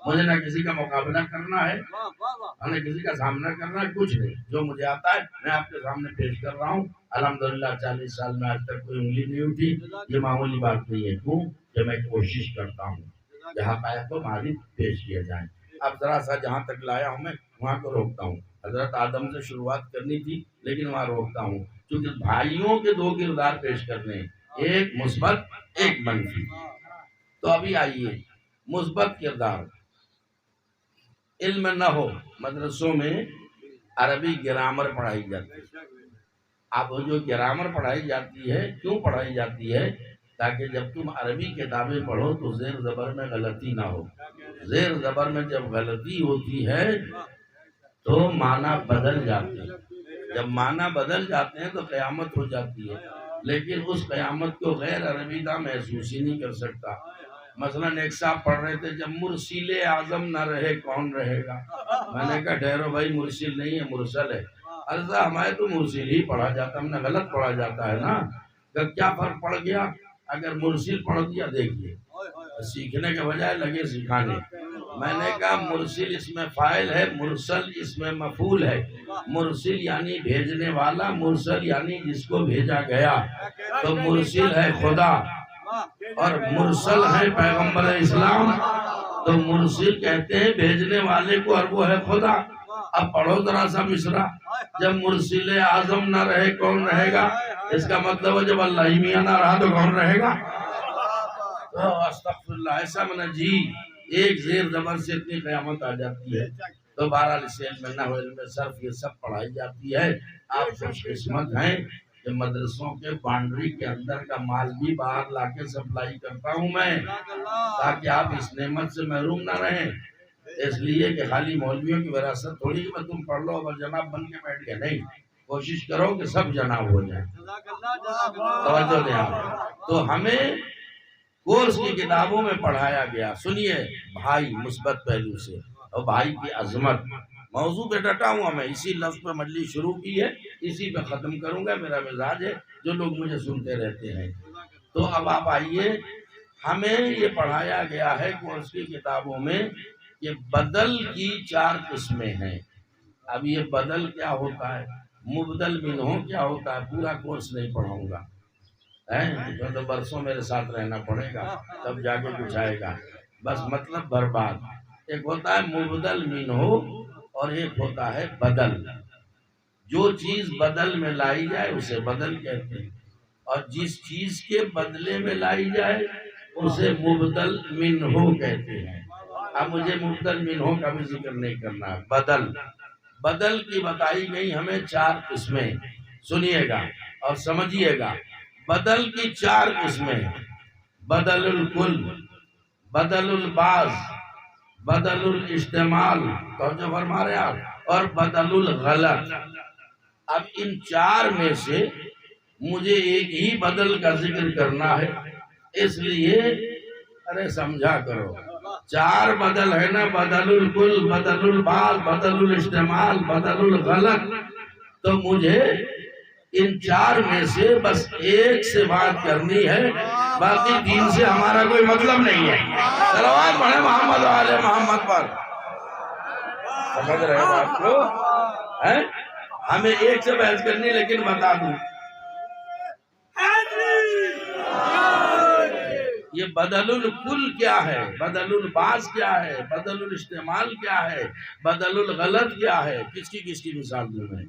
مجھے نہ کسی کا مقابلہ کرنا ہے، نہ کسی کا سامنا کرنا ہے، کچھ نہیں. جو مجھے آتا ہے میں آپ کے سامنے پیش کر رہا ہوں. الحمدللہ 40 سال میں آج تک کوئی انگلی نہیں اٹھی. یہ معمولی بات نہیں ہے، کیوں کہ میں کوشش کرتا ہوں جہاں پایا تو معرف پیش کیا جائے. اب ذرا سا جہاں تک لایا ہوں میں وہاں کو روکتا ہوں. حضرت آدم سے شروعات کرنی تھی لیکن وہاں روکتا ہوں، کیونکہ بھائیوں کے 2 کردار پیش کرنے ہیں، ایک مثبت ایک منفی. تو ابھی آئیے مثبت کردار. علم نہ ہو، مدرسوں میں عربی گرامر پڑھائی جاتی ہے. اب جو گرامر پڑھائی جاتی ہے کیوں پڑھائی جاتی ہے؟ تاکہ جب تم عربی کتابیں پڑھو تو زیر زبر میں غلطی نہ ہو. زیر زبر میں جب غلطی ہوتی ہے تو معنی بدل جاتے ہیں. جب معنی بدل جاتے ہیں تو قیامت ہو جاتی ہے. لیکن اس قیامت کو غیر عربی کا محسوس ہی نہیں کر سکتا. مثلاً ایک صاحب پڑھ رہے تھے جب مرسل اعظم نہ رہے کون رہے گا. میں نے کہا ٹھہرو بھائی، مرسل نہیں ہے مرسل ہے. عرضہ ہمارے تو مرسل ہی پڑھا جاتا، ہم نے غلط پڑھا جاتا ہے نا. کیا فرق پڑ گیا اگر مرسل پڑھ دیا؟ دیکھیے سیکھنے کے بجائے لگے سکھانے. میں نے کہا مرسل اس میں فاعل ہے، مرسل اس میں مفعول ہے. مرسل یعنی بھیجنے والا، مرسل یعنی جس کو بھیجا گیا. تو مرسل ہے خدا اور مرسل ہے پیغمبر اسلام. تو مرسل کہتے ہیں بھیجنے والے کو اور وہ ہے خدا. اب پڑھو ذرا سا مصرع. جب مرسل اعظم نہ رہے کون رہے گا؟ اس کا مطلب ہے جب اللہ ہی میاں نہ رہا تو کون رہے گا؟ تو استغفراللہ. ایسا منہ جی ایک زیر زبر سے اتنی قیامت آ جاتی ہے. تو بہرحال اس علم میں نہ ہو، علم صرف یہ سب پڑھائی جاتی ہے. آپ خوش قسمت ہیں کہ مدرسوں کے بانڈری کے اندر کا مال بھی باہر لا کے سپلائی کرتا ہوں میں، تاکہ آپ اس نعمت سے محروم نہ رہیں. اس لیے کہ خالی مولویوں کی وراثت تھوڑی کہ میں تم پڑھ لو اور جناب بن کے بیٹھ گئے. نہیں، کوشش کرو کہ سب جناب ہو جائیں. توجہ دیں آپ. تو ہمیں کورس کی کتابوں میں پڑھایا گیا. سنیے بھائی مثبت پہلو سے اور بھائی کی عظمت. موضوع پہ ڈٹا ہوں میں، اسی لفظ پہ مجلس شروع کی ہے، اسی پہ ختم کروں گا. میرا مزاج ہے جو لوگ مجھے سنتے رہتے ہیں. تو اب آپ آئیے، ہمیں یہ پڑھایا گیا ہے کورس کی کتابوں میں کہ بدل کی 4 قسمیں ہیں. اب یہ بدل کیا ہوتا ہے، مبدل منہ کیا ہوتا ہے، پورا کورس نہیں پڑھاؤں گا. تو برسوں میرے ساتھ رہنا پڑے گا تب جا کے کچھ آئے گا. بس مطلب برباد. ایک ہوتا ہے مبدل منہ اور ایک ہوتا ہے بدل. جو چیز بدل میں لائی جائے اسے بدل کہتے ہیں، اور جس چیز کے بدلے میں لائی جائے اسے مبدل منہ کہتے ہیں. اب مجھے مبدل منہ کا بھی ذکر نہیں کرنا ہے. بدل کی بتائی گئی ہمیں 4 قسمیں. سنیے گا اور سمجھیے گا. بدل کی 4 قسمیں: بدل الکل، بدل البعض، بدل الاستعمال، توجہ فرما رہے آپ، اور بدل الغلط. اب ان 4 میں سے مجھے ایک ہی بدل کا ذکر کرنا ہے، اس لیے ارے سمجھا کرو. 4 بدل ہے نا، بدل الکل، بدل البعض، بدل الاستعمال، بدل الغلط. تو مجھے ان 4 میں سے بس ایک سے بات کرنی ہے، باقی 3 سے ہمارا کوئی مطلب نہیں ہے. صلوات پڑھیں محمد و آل محمد پر. سمجھ رہے ہو آپ کو؟ ہمیں ایک سے بحث کرنی، لیکن بتا دوں یہ بدل الکل کیا ہے، بدل البعض کیا ہے، بدل الاستعمال کیا ہے، بدل الغلط کیا ہے. کس کی مثال دوں میں؟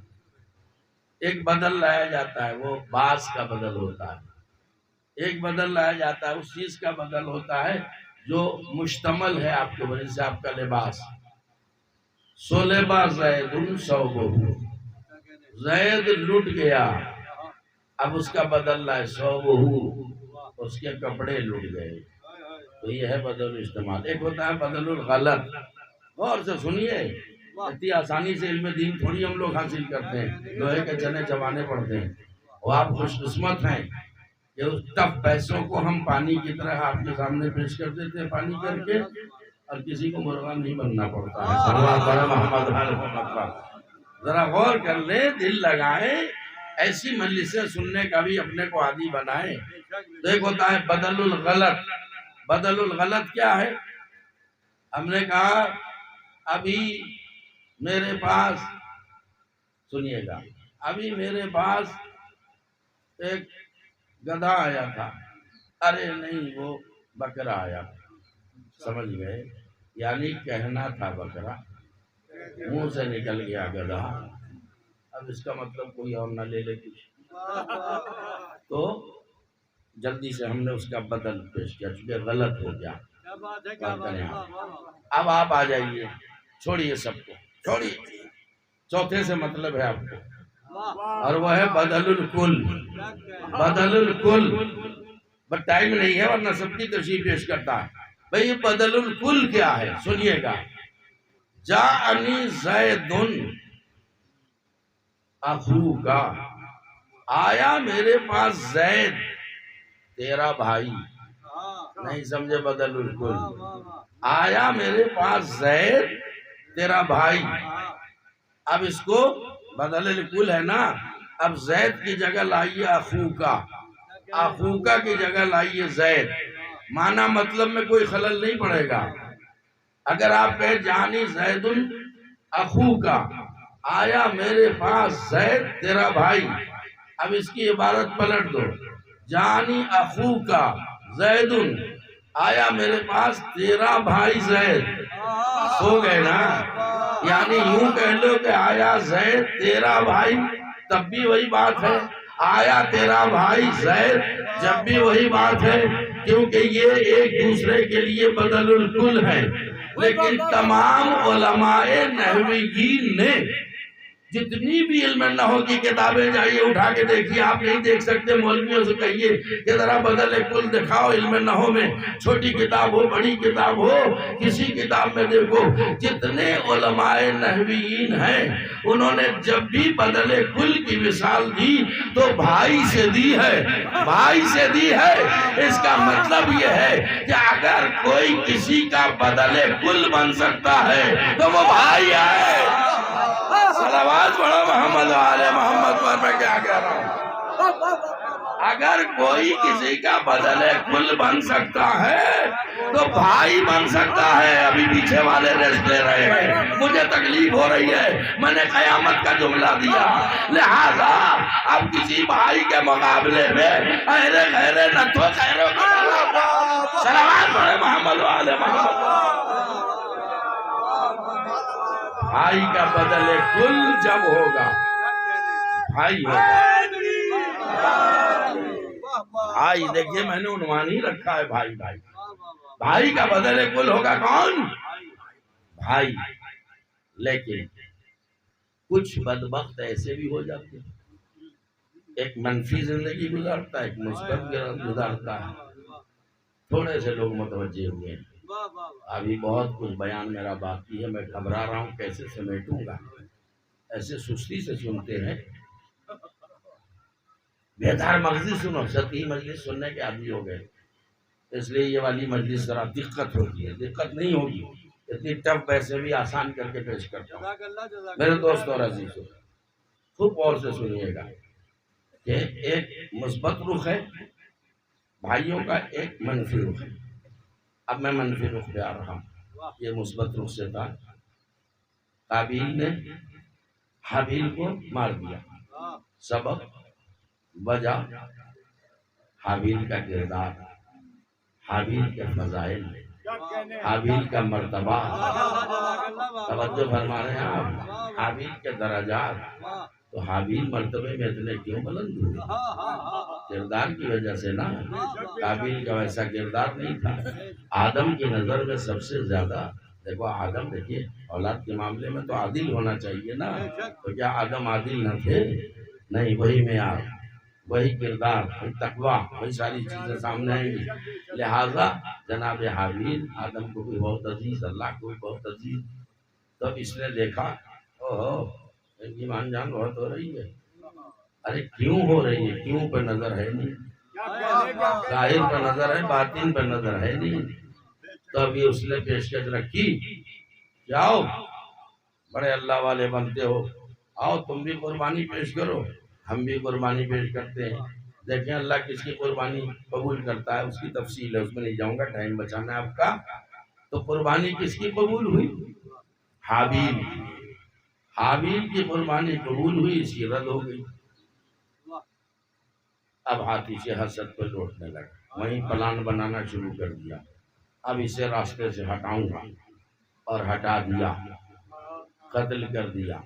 ایک بدل لایا جاتا ہے وہ بعض کا بدل ہوتا ہے. ایک بدل لایا جاتا ہے اس چیز کا بدل ہوتا ہے جو مشتمل ہے آپ کے اوپر. جیسے آپ کا لباس، صلب زید ثوبہ، زید لٹ گیا، اب اس کا بدل لائے ثوبہ، اس کے کپڑے لٹ گئے. تو یہ ہے بدل استعمال. ایک ہوتا ہے بدل الغلط. غور سے سنیے، اتنی آسانی سے علم دین تھوڑی ہم لوگ حاصل کرتے ہیں، لوہے کے چنے چبانے پڑتے ہیں. اور آپ خوش قسمت ہیں کہ اس ٹف پیسوں کو ہم پانی کی طرح آپ کے سامنے پیش کر دیتے ہیں، پانی کر کے، اور کسی کو مرغا نہیں بننا پڑتا ہے. صلوات پڑھیں محمد محمد پر. ذرا غور کر لیں، دل لگائیں، ایسی مجلسیں سننے کا بھی اپنے کو عادی بنائیں. تو ایک ہوتا ہے بدل الغلط. بدل الغلط کیا ہے؟ ہم نے کہا ابھی میرے پاس، سنیے گا، ابھی میرے پاس ایک گدھا آیا تھا. ارے نہیں، وہ بکرا آیا. سمجھ گئے؟ یعنی کہنا تھا بکرا، منہ سے نکل گیا گدھا. اب اس کا مطلب کوئی اور نہ لے لے کچھ، تو جلدی سے ہم نے اس کا بدل پیش کیا، چونکہ غلط ہو گیا. اب آپ آ جائیے، چھوڑیے سب کو، چھوڑیے. چوتھے سے مطلب ہے آپ کو، اور وہ ہے بدل الکل. بدل الکل. بس ٹائم نہیں ہے ورنہ سب کی تشریح پیش کرتا ہے. بھئی یہ بدل الکل کیا ہے؟ سنیے گا. جاءنی زید اخوکا، آیا میرے پاس زید تیرا بھائی. نہیں سمجھے بدل الکل؟ آیا میرے پاس زید تیرا بھائی. اب اس کو بدل الکل ہے نا، اب زید کی جگہ لائیے اخوکا، اخوکا کی جگہ لائیے زید. معنی مطلب میں کوئی خلل نہیں پڑے گا. اگر آپ کہیں جانی زید اخوکا، آیا میرے پاس زید تیرا بھائی، اب اس کی عبارت پلٹ دو، جانی اخوکا زید، آیا میرے پاس تیرا بھائی زید. سو گئے نا؟ یعنی یوں کہہ لو کہ آیا زید تیرا بھائی، تب بھی وہی بات ہے. آیا تیرا بھائی زید، جب بھی وہی بات ہے، کیونکہ یہ ایک دوسرے کے لیے بدل الکل ہے. لیکن تمام علماء نحویین نے جتنی بھی علم نحو کی کتابیں جائیے اٹھا کے دیکھیے، آپ نہیں دیکھ سکتے، مولویوں سے کہیے کہ ذرا بدل کل دکھاؤ علم نحو میں، چھوٹی کتاب ہو بڑی کتاب ہو، کسی کتاب میں دیکھو. جتنے علماء نحویین ہیں انہوں نے جب بھی بدل کل کی مثال دی تو بھائی سے دی ہے، بھائی سے دی ہے. اس کا مطلب یہ ہے کہ اگر کوئی کسی کا بدل کل بن سکتا ہے تو وہ بھائی ہے. صلوات پڑھو محمد و آل محمد پر. میں کیا کہہ رہا ہوں؟ اگر کوئی کسی کا بدل کل بن سکتا ہے تو بھائی بن سکتا ہے. ابھی پیچھے والے ریسٹ لے رہے ہیں، مجھے تکلیف ہو رہی ہے، میں نے قیامت کا جملہ دیا. لہذا اب کسی بھائی کے مقابلے میں اہرے خیرے نہ تو خیروں کا صلوات پڑھے محمد و آل محمد. بھائی کا بدل کل جب ہوگا بھائی ہوگا. بھائی دیکھیے میں نے عنوان ہی رکھا ہے بھائی بھائی. بھائی کا بدل کل ہوگا کون؟ بھائی. لیکن کچھ بدبخت ایسے بھی ہو جاتے ہیں، ایک منفی زندگی گزارتا ہے، ایک مثبت گزارتا ہے. تھوڑے سے لوگ متوجہ ہوئے ہیں. ابھی بہت کچھ بیان میرا باقی ہے، میں گھبرا رہا ہوں کیسے سمیٹوں گا. ایسے سستی سے سنتے ہیں، بیدار مغزی سنو. سطحی مجلس سننے کے عادی ہو گئے، اس لیے یہ والی مجلس ذرا دقت ہوتی ہے. دقت نہیں ہوگی، اتنی ٹف ویسے بھی آسان کر کے پیش کرتا ہوں. میرے دوست اور عزیزوں خوب غور سے سنیے گا کہ ایک مثبت رخ ہے بھائیوں کا، ایک منفی رخ ہے. اب میں منفی رخ پہ آ رہا ہوں. یہ مثبت رخ سے تھا، قابیل نے حابیل کو مار دیا. سبب وجہ حابیل کا کردار، حابیل کے فضائل، حابیل کا مرتبہ. توجہ فرما رہے ہیں آپ؟ حابیل کے درجات. تو حابیل مرتبے میں اتنے کیوں بلند ہوئے؟ کردار کی وجہ سے نا. قابیل کا ویسا کردار نہیں تھا. آدم کی نظر میں سب سے زیادہ، دیکھو آدم دیکھیے اولاد کے معاملے میں تو عادل ہونا چاہیے نا. تو کیا آدم عادل نہ تھے؟ نہیں. وہی معیار، وہی کردار، وہی تقویٰ، وہی ساری چیزیں سامنے آئیں گی. لہذا جناب حابیل آدم کو بھی بہت عزیز، اللہ کو بھی بہت عزیز. تو اس نے دیکھا اوہو ان کی مان جان بہت ہو رہی ہے. ارے کیوں ہو رہی ہے؟ کیوں پہ نظر ہے نہیں، ظاہر پہ نظر ہے، باطن پہ نظر ہے نہیں. تو ابھی اس نے پیشکش رکھی کہ آؤ بڑے اللہ والے بنتے ہو، آؤ تم بھی قربانی پیش کرو، ہم بھی قربانی پیش کرتے ہیں. دیکھیں اللہ کس کی قربانی قبول کرتا ہے، اس کی تفصیل ہے، اس میں نہیں جاؤں گا، ٹائم بچانا ہے آپ کا. تو قربانی کس کی قبول ہوئی؟ حابیل. حابیل کی قربانی قبول ہوئی، اس کی رد ہو گئی. اب ہاتھی سے حسد پہ لوٹنے لگا، وہیں پلان بنانا شروع کر دیا. اب اسے راستے سے ہٹاؤں گا، اور ہٹا دیا، قتل کر دیا.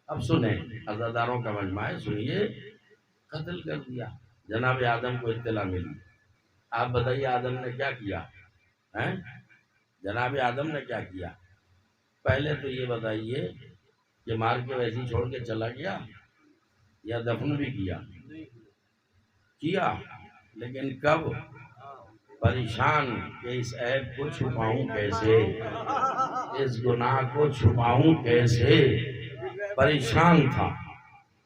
اب سنیں، عزاداروں کا مجمع ہے، سنیے. قتل کر دیا. جناب آدم کو اطلاع ملی. آپ بتائیے آدم نے کیا کیا؟ جناب آدم نے کیا کیا؟ پہلے تو یہ بتائیے کہ مار کے ویسے چھوڑ کے چلا گیا یا دفن بھی کیا؟ لیکن کب؟ پریشان کہ اس عیب کو چھپاؤں کیسے، اس گناہ کو چھپاؤں کیسے. پریشان تھا.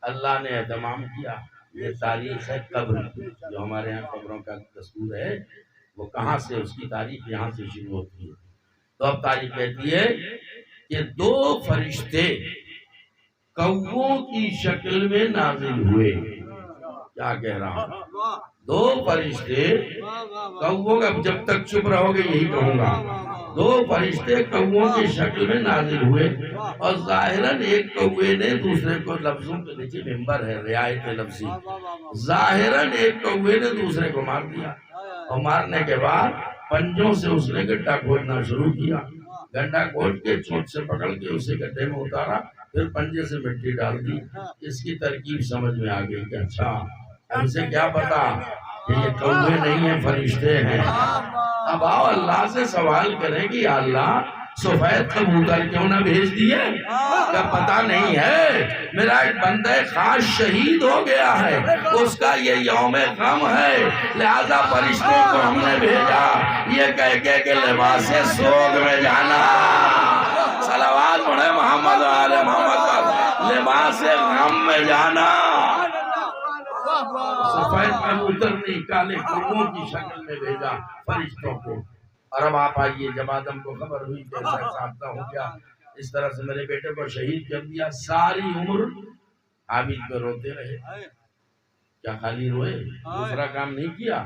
اللہ نے اہتمام کیا. یہ تاریخ ہے قبر کی، جو ہمارے یہاں قبروں کا دستور ہے، وہ کہاں سے، اس کی تاریخ یہاں سے شروع ہوتی ہے. تو اب تاریخ کہتی ہے کہ 2 فرشتے کووں کی شکل میں نازل ہوئے. کیا کہہ رہا ہوں؟ 2 فرشتے کووں کا، جب تک چپ رہو گے یہی کہوں گا. 2 فرشتے کووں کی شکل میں نازل ہوئے، اور ظاہراً ایک کوے نے دوسرے کو، لفظوں کے نیچے ممبر ہے رعایت لفظی، ظاہراً ایک کوے نے دوسرے کو مار دیا. اور مارنے کے بعد پنجوں سے اس نے گڈھا کھودنا شروع کیا. گڈھا کھود کے چونچ سے پکڑ کے اسے گڈھے میں اتارا، پھر پنجے سے مٹی ڈال دی. اس کی ترکیب سمجھ میں آ گئی کہ اچھا ہم سے کیا پتا کہ یہ کوے نہیں ہیں، فرشتے ہیں. اب آؤ اللہ سے سوال کریں کہ یا اللہ سفید کبوتر کیوں نہ بھیج دیے؟ کیا پتا نہیں ہے میرا ایک بندہ خاص شہید ہو گیا ہے، اس کا یہ یوم غم ہے، لہذا فرشتوں کو ہم نے بھیجا یہ کہہ کے کہ لباس سوگ میں جانا. صلوات پڑھے محمد و آل محمد پر. لباس غم میں جانا. سفید کبوتر نے کالے کووں کی شکل میں بھیجا فرشتوں کو. اور اب آپ آئیے، جب آدم کو خبر ہوئی کہ ایسا سابقہ ہو گیا، اس طرح سے میرے بیٹے کو شہید کر دیا، ساری عمر حابیل پہ روتے رہے. کیا خالی روئے؟ دوسرا کام نہیں کیا.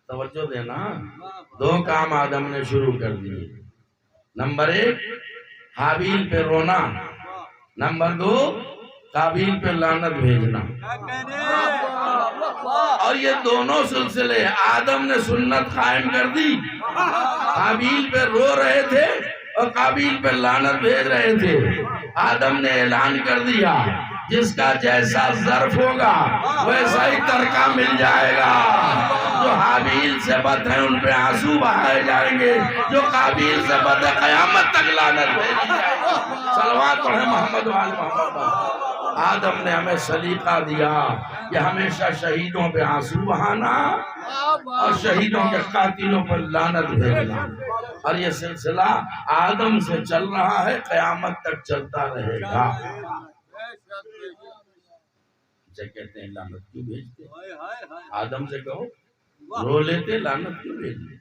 توجہ دینا. 2 کام آدم نے شروع کر دیے. نمبر 1 حابیل پہ رونا، نمبر 2 قابیل پہ لعنت بھیجنا. اور یہ دونوں سلسلے آدم نے سنت قائم کر دی. حابیل پہ رو رہے تھے، اور قابیل پہ لعنت بھیج رہے تھے. آدم نے اعلان کر دیا جس کا جیسا ظرف ہوگا ویسا ہی ترکہ مل جائے گا. جو حابیل سے بد ہیں ان پہ آنسو بہائے جائیں گے, جو قابیل سے بد ہے قیامت تک لعنت بھیجی جائے گی. صلوات پڑھیں محمد وآل محمد. آدم نے ہمیں سلیقہ دیا کہ ہمیشہ شہیدوں پہ آنسو بہانا اور شہیدوں کے قاتلوں پر لعنت بھیجنا, اور یہ سلسلہ آدم سے چل رہا ہے, قیامت تک چلتا رہے گا. جب کہتے ہیں لعنت کیوں بھیجتے, آدم سے کہو رو لیتے, لعنت کیوں بھیجتے؟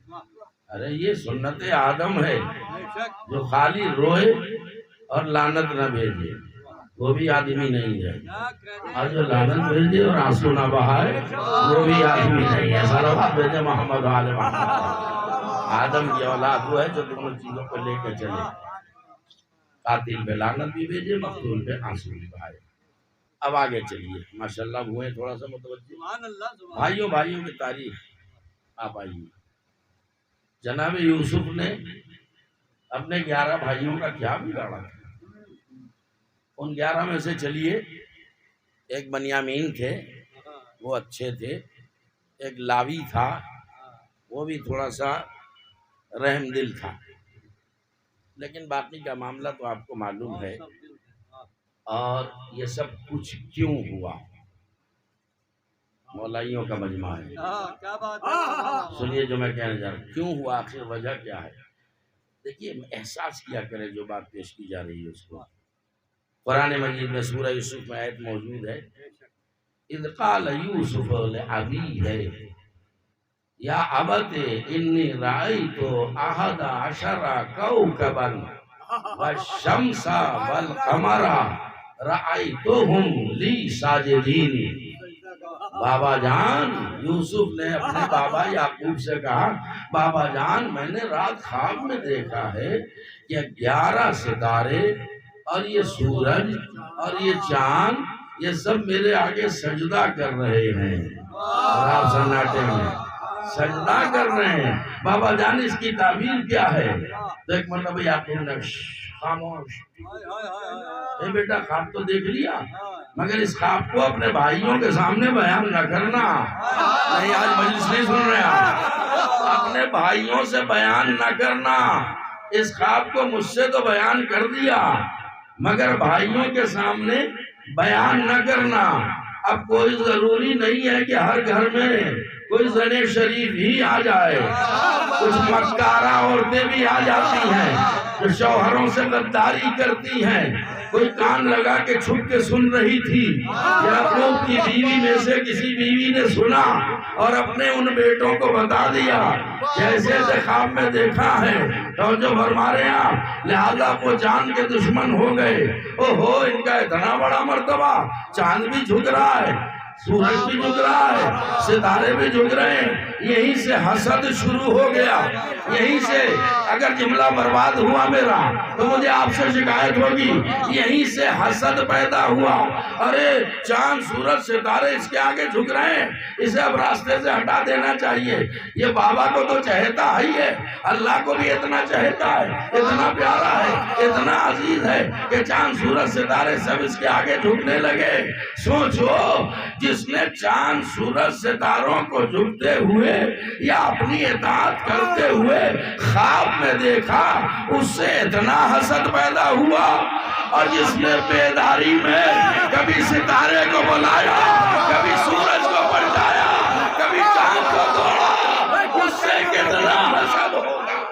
ارے یہ سنت آدم ہے, جو خالی روئے اور لعنت نہ بھیجے وہ بھی آدمی نہیں ہے, اور جو لعنت بھیجے اور آنسو نہ بہائے وہ بھی آدمی نہیں ہے. صلوات بھیجے محمد وآل محمد. آدم کی اولاد وہ ہے جو دونوں چیزوں کو لے کے چلے, قاتل پہ لعنت بھی بھیجے, مقتول پہ آنسو بھی بہائے. اب آگے چلیے, ماشاءاللہ ہوئے تھوڑا سا متوجہ. بھائیوں کی تاریخ آپ آئیے. جناب یوسف نے اپنے 11 بھائیوں کا کیا بگاڑا تھا؟ ان 11 میں سے چلیے ایک بنیامین تھے, وہ اچھے تھے. ایک لاوی تھا, وہ بھی تھوڑا سا رحم دل تھا. لیکن باقی کا معاملہ تو آپ کو معلوم ہے. اور یہ سب کچھ کیوں ہوا؟ مولائیوں کا مجمع ہے, سنیے جو میں کہنے جا رہا ہوں. کیوں ہوا, آخر وجہ کیا ہے؟ دیکھیے احساس کیا کریں جو بات پیش کی جا رہی ہے اس کو. قرآن مجید میں سورہ یوسف میں آیت موجود ہے, اذ قال یوسف لأبیہ یا ابت انی رأیت احد عشر کوکبا والشمس والقمر رأیتهم لی ساجدین. بابا جان, یوسف نے اپنے بابا یعقوب سے کہا, بابا جان میں نے رات خواب میں دیکھا ہے کہ 11 ستارے اور یہ سورج اور یہ چاند یہ سب میرے آگے سجدہ کر رہے ہیں. اور آپ سناٹے میں سجدہ کر رہے ہیں. بابا جان اس کی تعبیر کیا ہے؟ تو ایک مرتبہ یعقوب نے خاموش, اے بیٹا خواب تو دیکھ لیا, مگر اس خواب کو اپنے بھائیوں کے سامنے بیان نہ کرنا. نہیں, آج مجلس نہیں سن رہے آپ, اپنے بھائیوں سے بیان نہ کرنا. اس خواب کو مجھ سے تو بیان کر دیا مگر بھائیوں کے سامنے بیان نہ کرنا. اب کوئی ضروری نہیں ہے کہ ہر گھر میں کوئی زن شریف ہی آ جائے, کچھ مکارہ عورتیں بھی آ جاتی ہیں جو شوہروں سے غداری کرتی ہیں. کوئی کان لگا کے چھپ کے سن رہی تھی, یعقوب کی بیوی میں سے کسی بیوی نے سنا اور اپنے ان بیٹوں کو بتا دیا جیسے ایسے خواب میں دیکھا ہے. توجہ فرما رہے ہیں, لہذا وہ جان کے دشمن ہو گئے. اوہو, ان کا اتنا بڑا مرتبہ, چاند بھی جھک رہا ہے, سورج بھی جھک رہا ہے, ستارے بھی جھک رہے ہیں. یہیں سے حسد شروع ہو گیا. یہیں سے اگر جملہ برباد ہوا میرا تو مجھے آپ سے شکایت ہوگی. یہیں سے حسد پیدا ہوا. ارے چاند سورج ستارے اس کے آگے جھک رہے ہیں, اسے اب راستے سے ہٹا دینا چاہیے. یہ بابا کو تو چہتا ہی ہے, اللہ کو بھی اتنا چہتا ہے, اتنا پیارا ہے, اتنا عزیز ہے کہ چاند سورج ستارے سب اس کے آگے جھکنے لگے. سوچو, جس نے چاند سورج ستاروں کو جھکتے ہوئے یا اپنی اطاعت کرتے ہوئے خواب میں دیکھا, اس سے اتنا حسد پیدا ہوا. اور جس نے بیداری میں کبھی ستارے کو بلایا, کبھی سورج کو پلٹایا, کبھی چاند کو توڑا, اس سے کتنا حسد ہوگا.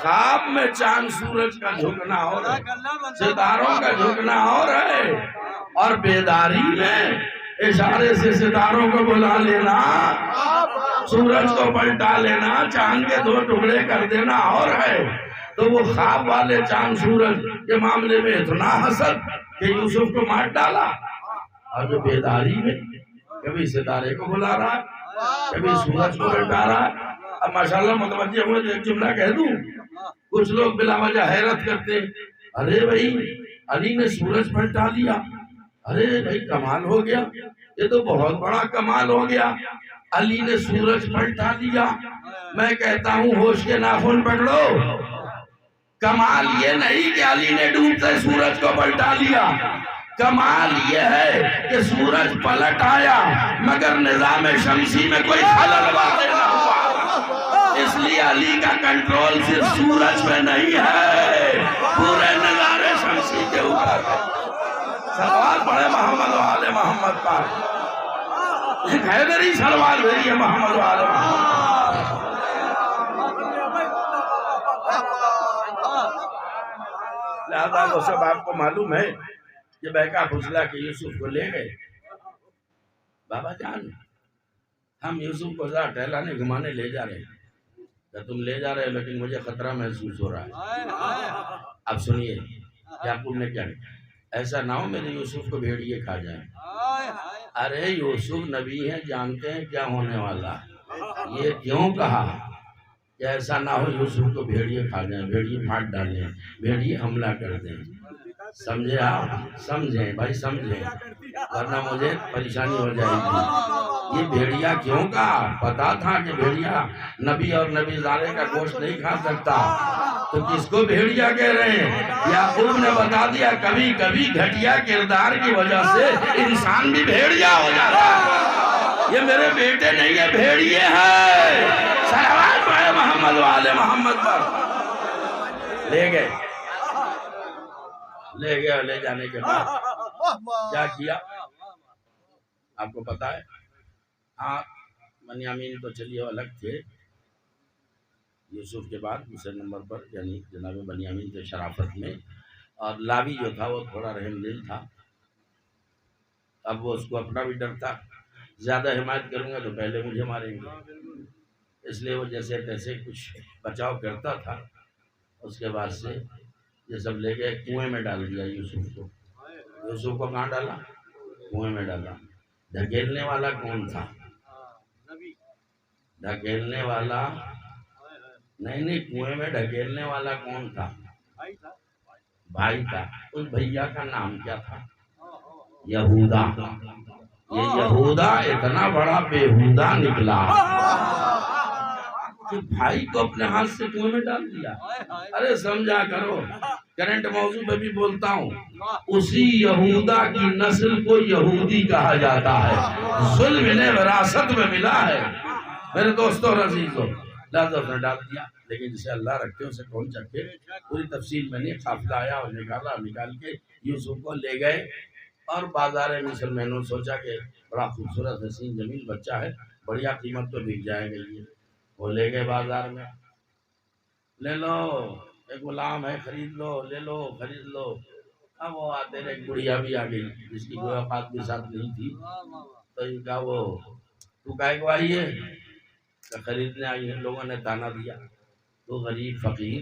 خواب میں چاند سورج کا جھکنا اور ستاروں کا جھکنا اور ہے, اور بیداری میں اشارے سے ستاروں کو بلا لینا, سورج کو پلٹا لینا, چاند کے 2 ٹکڑے کر دینا اور ہے. تو وہ خواب والے چاند سورج کے معاملے میں اتنا حسد کہ یوسف کو مار ڈالا. اور جو بیداری میں کبھی ستارے کو بلا رہا ہے, کبھی سورج کو پلٹا رہا ہے. اب ماشاءاللہ متوجہ ہوئے تو ایک جملہ کہہ دوں. کچھ لوگ بلا وجہ حیرت کرتے ارے بھائی علی نے سورج پلٹا دیا، ارے بھائی کمال ہو گیا، یہ تو بہت بڑا کمال ہو گیا، علی نے سورج پلٹا دیا۔ میں کہتا ہوں ہوش کے ناخن پکڑو، کمال یہ نہیں کہ علی نے ڈوبتے سورج کو پلٹا دیا، کمال یہ ہے کہ سورج پلٹ آیا مگر نظام شمسی میں کوئی خلل واقع نہ ہوا۔ اس لیے علی کا کنٹرول صرف سورج پہ نہیں ہے، پورے نظام شمسی کے اوپر ہے۔ سلوات پڑھے محمد و آل محمد پر، ایک ہے میری سلوات بھیجیے محمد و آل محمد۔ لہذا وہ سب آپ کو معلوم ہے کہ بہکا پھسلا کے یوسف کو لے گئے۔ بابا جان ہم یوسف کو ذرا ٹہلانے گھمانے لے جا رہے ہیں، کہ تم لے جا رہے ہیں لیکن مجھے خطرہ محسوس ہو رہا ہے۔ اب سنیے یعقوب نے کیا کہا، ایسا نہ ہو میرے یوسف کو بھیڑیے کھا جائیں۔ ارے یوسف نبی ہیں، جانتے ہیں کیا ہونے والا، یہ کیوں کہا کہ ایسا نہ ہو یوسف کو بھیڑیے کھا جائیں، بھیڑیے پھاٹ ڈالیں، بھیڑیے حملہ کر دیں۔ سمجھے آپ؟ سمجھیں بھائی سمجھیں، ورنہ مجھے پریشانی ہو جائے گی۔ یہ بھیڑیا کیوں کہا؟ پتا تھا کہ بھیڑیا نبی اور نبی زادے کا گوشت نہیں کھا سکتا، تو کس کو بھیڑیا کہہ رہے ہیں؟ یعقوب نے بتا دیا کبھی کبھی گھٹیا کردار کی وجہ سے انسان بھی بھیڑیا ہو جاتا ہے۔ یہ میرے بیٹے نہیں ہیں، بھیڑیے ہیں۔ صلوات پڑھے محمد و آل محمد پر۔ لے گئے اور لے جانے کے بعد کیا کیا آپ کو پتا ہے؟ ہاں بنیامین تو چلیے الگ تھے، یوسف کے بعد دوسرے نمبر پر یعنی جناب بنیامین کے شرافت میں، اور لاوی جو تھا وہ تھوڑا رحم دل تھا۔ اب وہ اس کو اپنا بھی ڈر تھا، زیادہ حمایت کروں گا تو پہلے مجھے ماریں گے، اس لیے وہ جیسے تیسے کچھ بچاؤ کرتا تھا۔ اس کے بعد سے یہ سب لے گئے، کنویں میں ڈال دیا یوسف کو۔ یوسف کو کہاں ڈالا؟ کنویں میں ڈالا۔ دھکیلنے والا کون تھا؟ دھکیلنے والا نہیں، کنویں میں ڈھکیلنے والا کون تھا؟ بھائی تھا۔ اس بھیا کا نام کیا تھا؟ یہودا۔ یہ یہودا اتنا بڑا بےہودا نکلا کہ بھائی کو اپنے ہاتھ سے کنویں میں ڈال دیا۔ ارے سمجھا کرو، کرنٹ موضوع پہ بھی بولتا ہوں، اسی یہودا کی نسل کو یہودی کہا جاتا ہے، ظلم نے وراثت میں ملا ہے میرے دوستوں اور عزیزوں۔ لہذا اس نے ڈال دیا، لیکن جسے اللہ رکھے اسے کون چکے، پوری تفصیل میں نہیں، قافلہ آیا اور نکال کے یوسف کو لے گئے، اور بازار مصر میں انہوں نے سوچا کہ بڑا خوبصورت حسین جمیل بچہ ہے، بڑھیا قیمت تو بک جائے گا یہ، وہ لے گئے بازار میں، لے لو ایک غلام ہے، خرید لو، لے لو خرید لو۔ اب وہ آتے رہے، ایک بڑھیا بھی آ گئی جس کی کوئی اوقات بھی ساتھ نہیں تھی، تو ان کا وہ تو کہے کو آئی ہے خریدنے آئی ہے، لوگوں نے تانا دیا تو غریب فقیر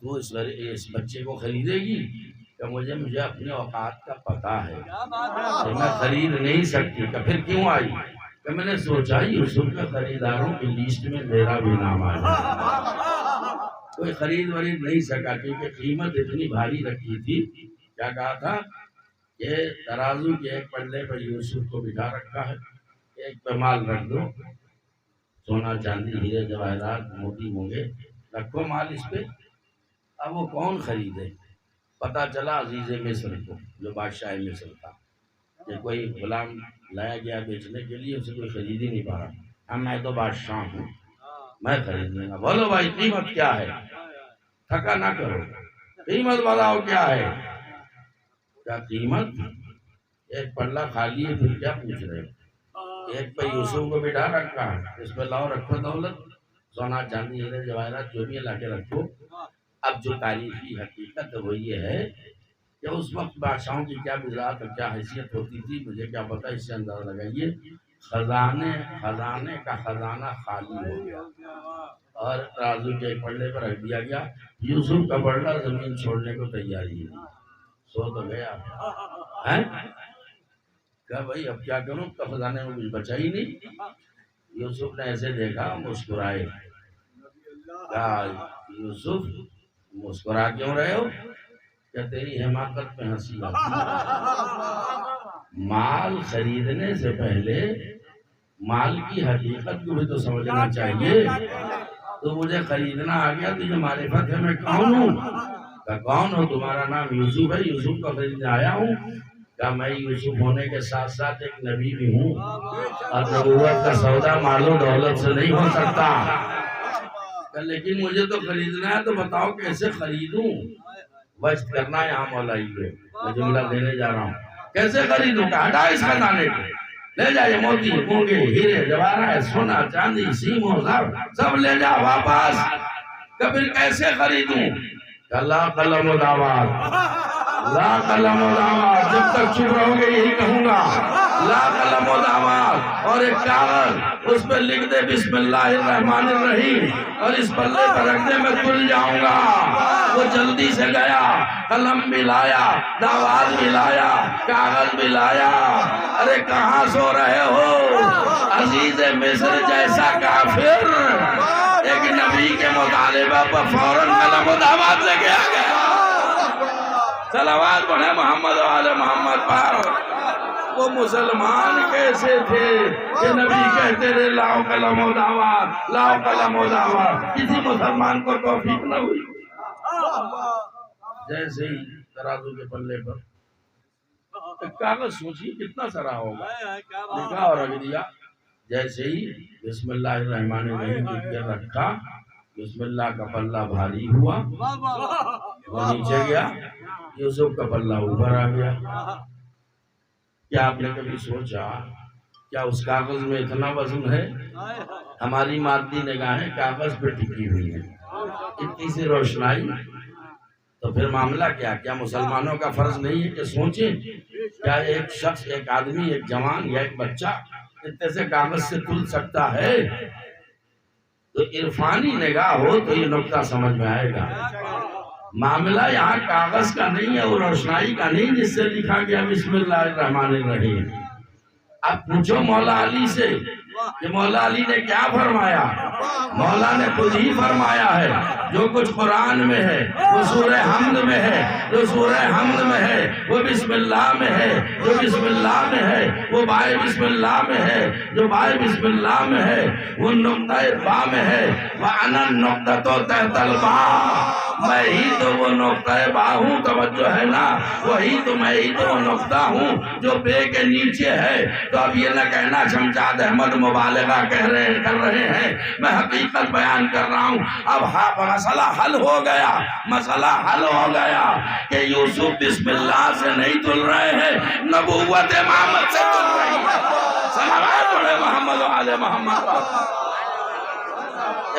تو اس بچے کو خریدے گی کہ مجھے اپنے اوقات کا پتہ ہے کہ میں خرید نہیں سکتی، کہ پھر کیوں آئی؟ کہ میں نے سوچا یوسف کے خریداروں کی لیسٹ میں میرا بھی نام آیا۔ کوئی خرید ورید نہیں سکا کیونکہ قیمت اتنی بھاری رکھی تھی۔ کیا کہا تھا کہ ترازو کے ایک پلڑے پر یوسف کو بٹھا رکھا ہے، ایک پہ مال رکھ دو، سونا چاندی ہیرے جواہرات موتی مونگے رکھو مال اس پہ۔ اب وہ کون خریدے؟ پتا چلا عزیز مصر کو جو بادشاہ مصر تھا، کہ کوئی غلام لایا گیا بیچنے کے لیے، اسے کوئی خرید ہی نہیں پا رہا۔ ہم میں تو بادشاہ ہوں، میں خرید لوں گا۔ بولو بھائی قیمت کیا ہے؟ تھکا نہ کرو، قیمت بتاؤ کیا ہے؟ کیا قیمت؟ ایک پلڑا خالی ہے، پھر کیا پوچھ رہے ہو؟ ایک پہ یوسف کو بٹھا رکھا ہے، اس پہ لاؤ رکھو دولت، سونا چاندی ہیرے جواہرات جو بھی لا کے رکھو۔ اب جو تاریخی حقیقت وہ یہ ہے کہ اس وقت بادشاہوں کی کیا بذات اور کیا حیثیت ہوتی تھی، مجھے کیا پتا، اس سے اندازہ لگائیے۔ خزانے کا خزانہ خالی ہو گیا اور ترازو کے ایک پلڑے پر رکھ دیا گیا۔ یوسف کا پلڑا زمین چھوڑنے کو تیاری ہے، سو تو گیا ہے کہ بھائی اب کیا کروں، تو خزانے میں کچھ بچا ہی نہیں۔ یوسف نے ایسے دیکھا، مسکرائے، کہا یوسف مسکرا کیوں رہے ہو؟ کہ تیری حماقت پہ ہنسی آتی ہے۔ مال خریدنے سے پہلے مال کی حقیقت کو بھی تو سمجھنا چاہیے۔ تو مجھے خریدنا آ گیا، تجھے معرفت ہے میں کون ہوں؟ کہ کون ہو؟ تمہارا نام یوسف ہے، یوسف کو خریدنے آیا ہوں۔ کہ میں یوسف ہونے کے ساتھ ساتھ ایک نبی بھی ہوں، اور نبوت کا سودا مال و دولت سے نہیں ہو سکتا۔ کہ لیکن مجھے تو خریدنا ہے، تو بتاؤ کیسے خریدوں؟ وقت کرنا ہے یہاں مولائی کو، میں جملہ دینے جا رہا ہوں۔ کیسے خریدوں؟ کہ ہٹا اس خزانے کو، لے جا، یہ موتی مونگے ہیرے جواہرات سونا چاندی سیم و زر سب لے جا واپس۔ کہ پھر کیسے خریدوں؟ کہ لا قلم و دعوات، لا قلم و دعوات، جب تک چپ رہو گے یہی کہوں گا۔ لا قلم و دعوات، اور ایک کاغذ اس پہ لکھ دے بسم اللہ الرحمن الرحیم، اور اس پلے پر رکھ دے، میں تل جاؤں گا۔ وہ جلدی سے گیا، قلم بھی لایا، دعوات بھی لایا، کاغذ بھی لایا۔ ارے کہاں سو رہے ہو عزیز مصر جیسا کافر؟ ایک نبی کے مطالبہ پر فوراً قلم و دعوات لے کے آ گیا۔ صلوات پڑھے محمد و آل محمد پر۔ وہ مسلمان کیسے تھے کہ نبی کہتے رہے لاؤ قلم و دعوات، لاؤ قلم و دعوات؟ کسی مسلمان کو توفیق نہ ہوئی۔ جیسے ہی ترازو کے پلے پر ایک کاغذ، سوچیے کتنا سرا ہوگا، لکھا اور رکھ دیا۔ جیسے ہی بسم اللہ الرحمن الرحیم لکھ کے رکھا، بسم اللہ کا پلہ بھاری ہوا، وہ نیچے گیا، یوسف کا پلہ اوپر آ گیا۔ کیا آپ نے کبھی سوچا کیا اس کاغذ میں اتنا وزن ہے؟ ہماری مادی نگاہیں کاغذ پہ ٹکی ہوئی ہیں، اتنی سی روشنائی، تو پھر معاملہ کیا مسلمانوں کا فرض نہیں ہے کہ سوچیں کیا ایک شخص، ایک آدمی، ایک جوان یا ایک بچہ اتنے سے کاغذ سے تل سکتا ہے؟ تو عرفانی نگاہ ہو تو یہ نقطہ سمجھ میں آئے گا۔ معاملہ یہاں کاغذ کا نہیں ہے، وہ روشنائی کا نہیں جس سے لکھا گیا بسم اللہ الرحمن الرحیم۔ اب پوچھو مولا علی سے کہ مولا علی نے کیا فرمایا؟ مولا نے خود ہی فرمایا ہے جو کچھ قرآن میں ہے وہ سورہ حمد میں ہے، جو سورہ حمد میں ہے وہ بسم اللہ میں ہے، جو بسم اللہ میں ہے وہ بائے بسم اللہ میں ہے، جو بائے بسم اللہ میں ہے وہ نقطہ با میں ہے۔ وَأَنَا النُّقْطَةُ تَحْتَ الْبَاءِ، میں ہی تو وہ نقطہ با ہوں، توجہ ہے نا، وہی تو میں ہی تو وہ نقطہ ہوں جو بے کے نیچے ہے۔ تو اب یہ نہ کہنا شمشاد احمد مبالغہ کر رہے ہیں، میں حقیقت بیان کر رہا ہوں۔ اب مسئلہ حل ہو گیا، مسئلہ حل ہو گیا کہ یوسف بسم اللہ سے نہیں تل رہے ہیں، نبوت امامت سے تل رہی ہے۔ صلوات پڑھے محمد و آل محمد۔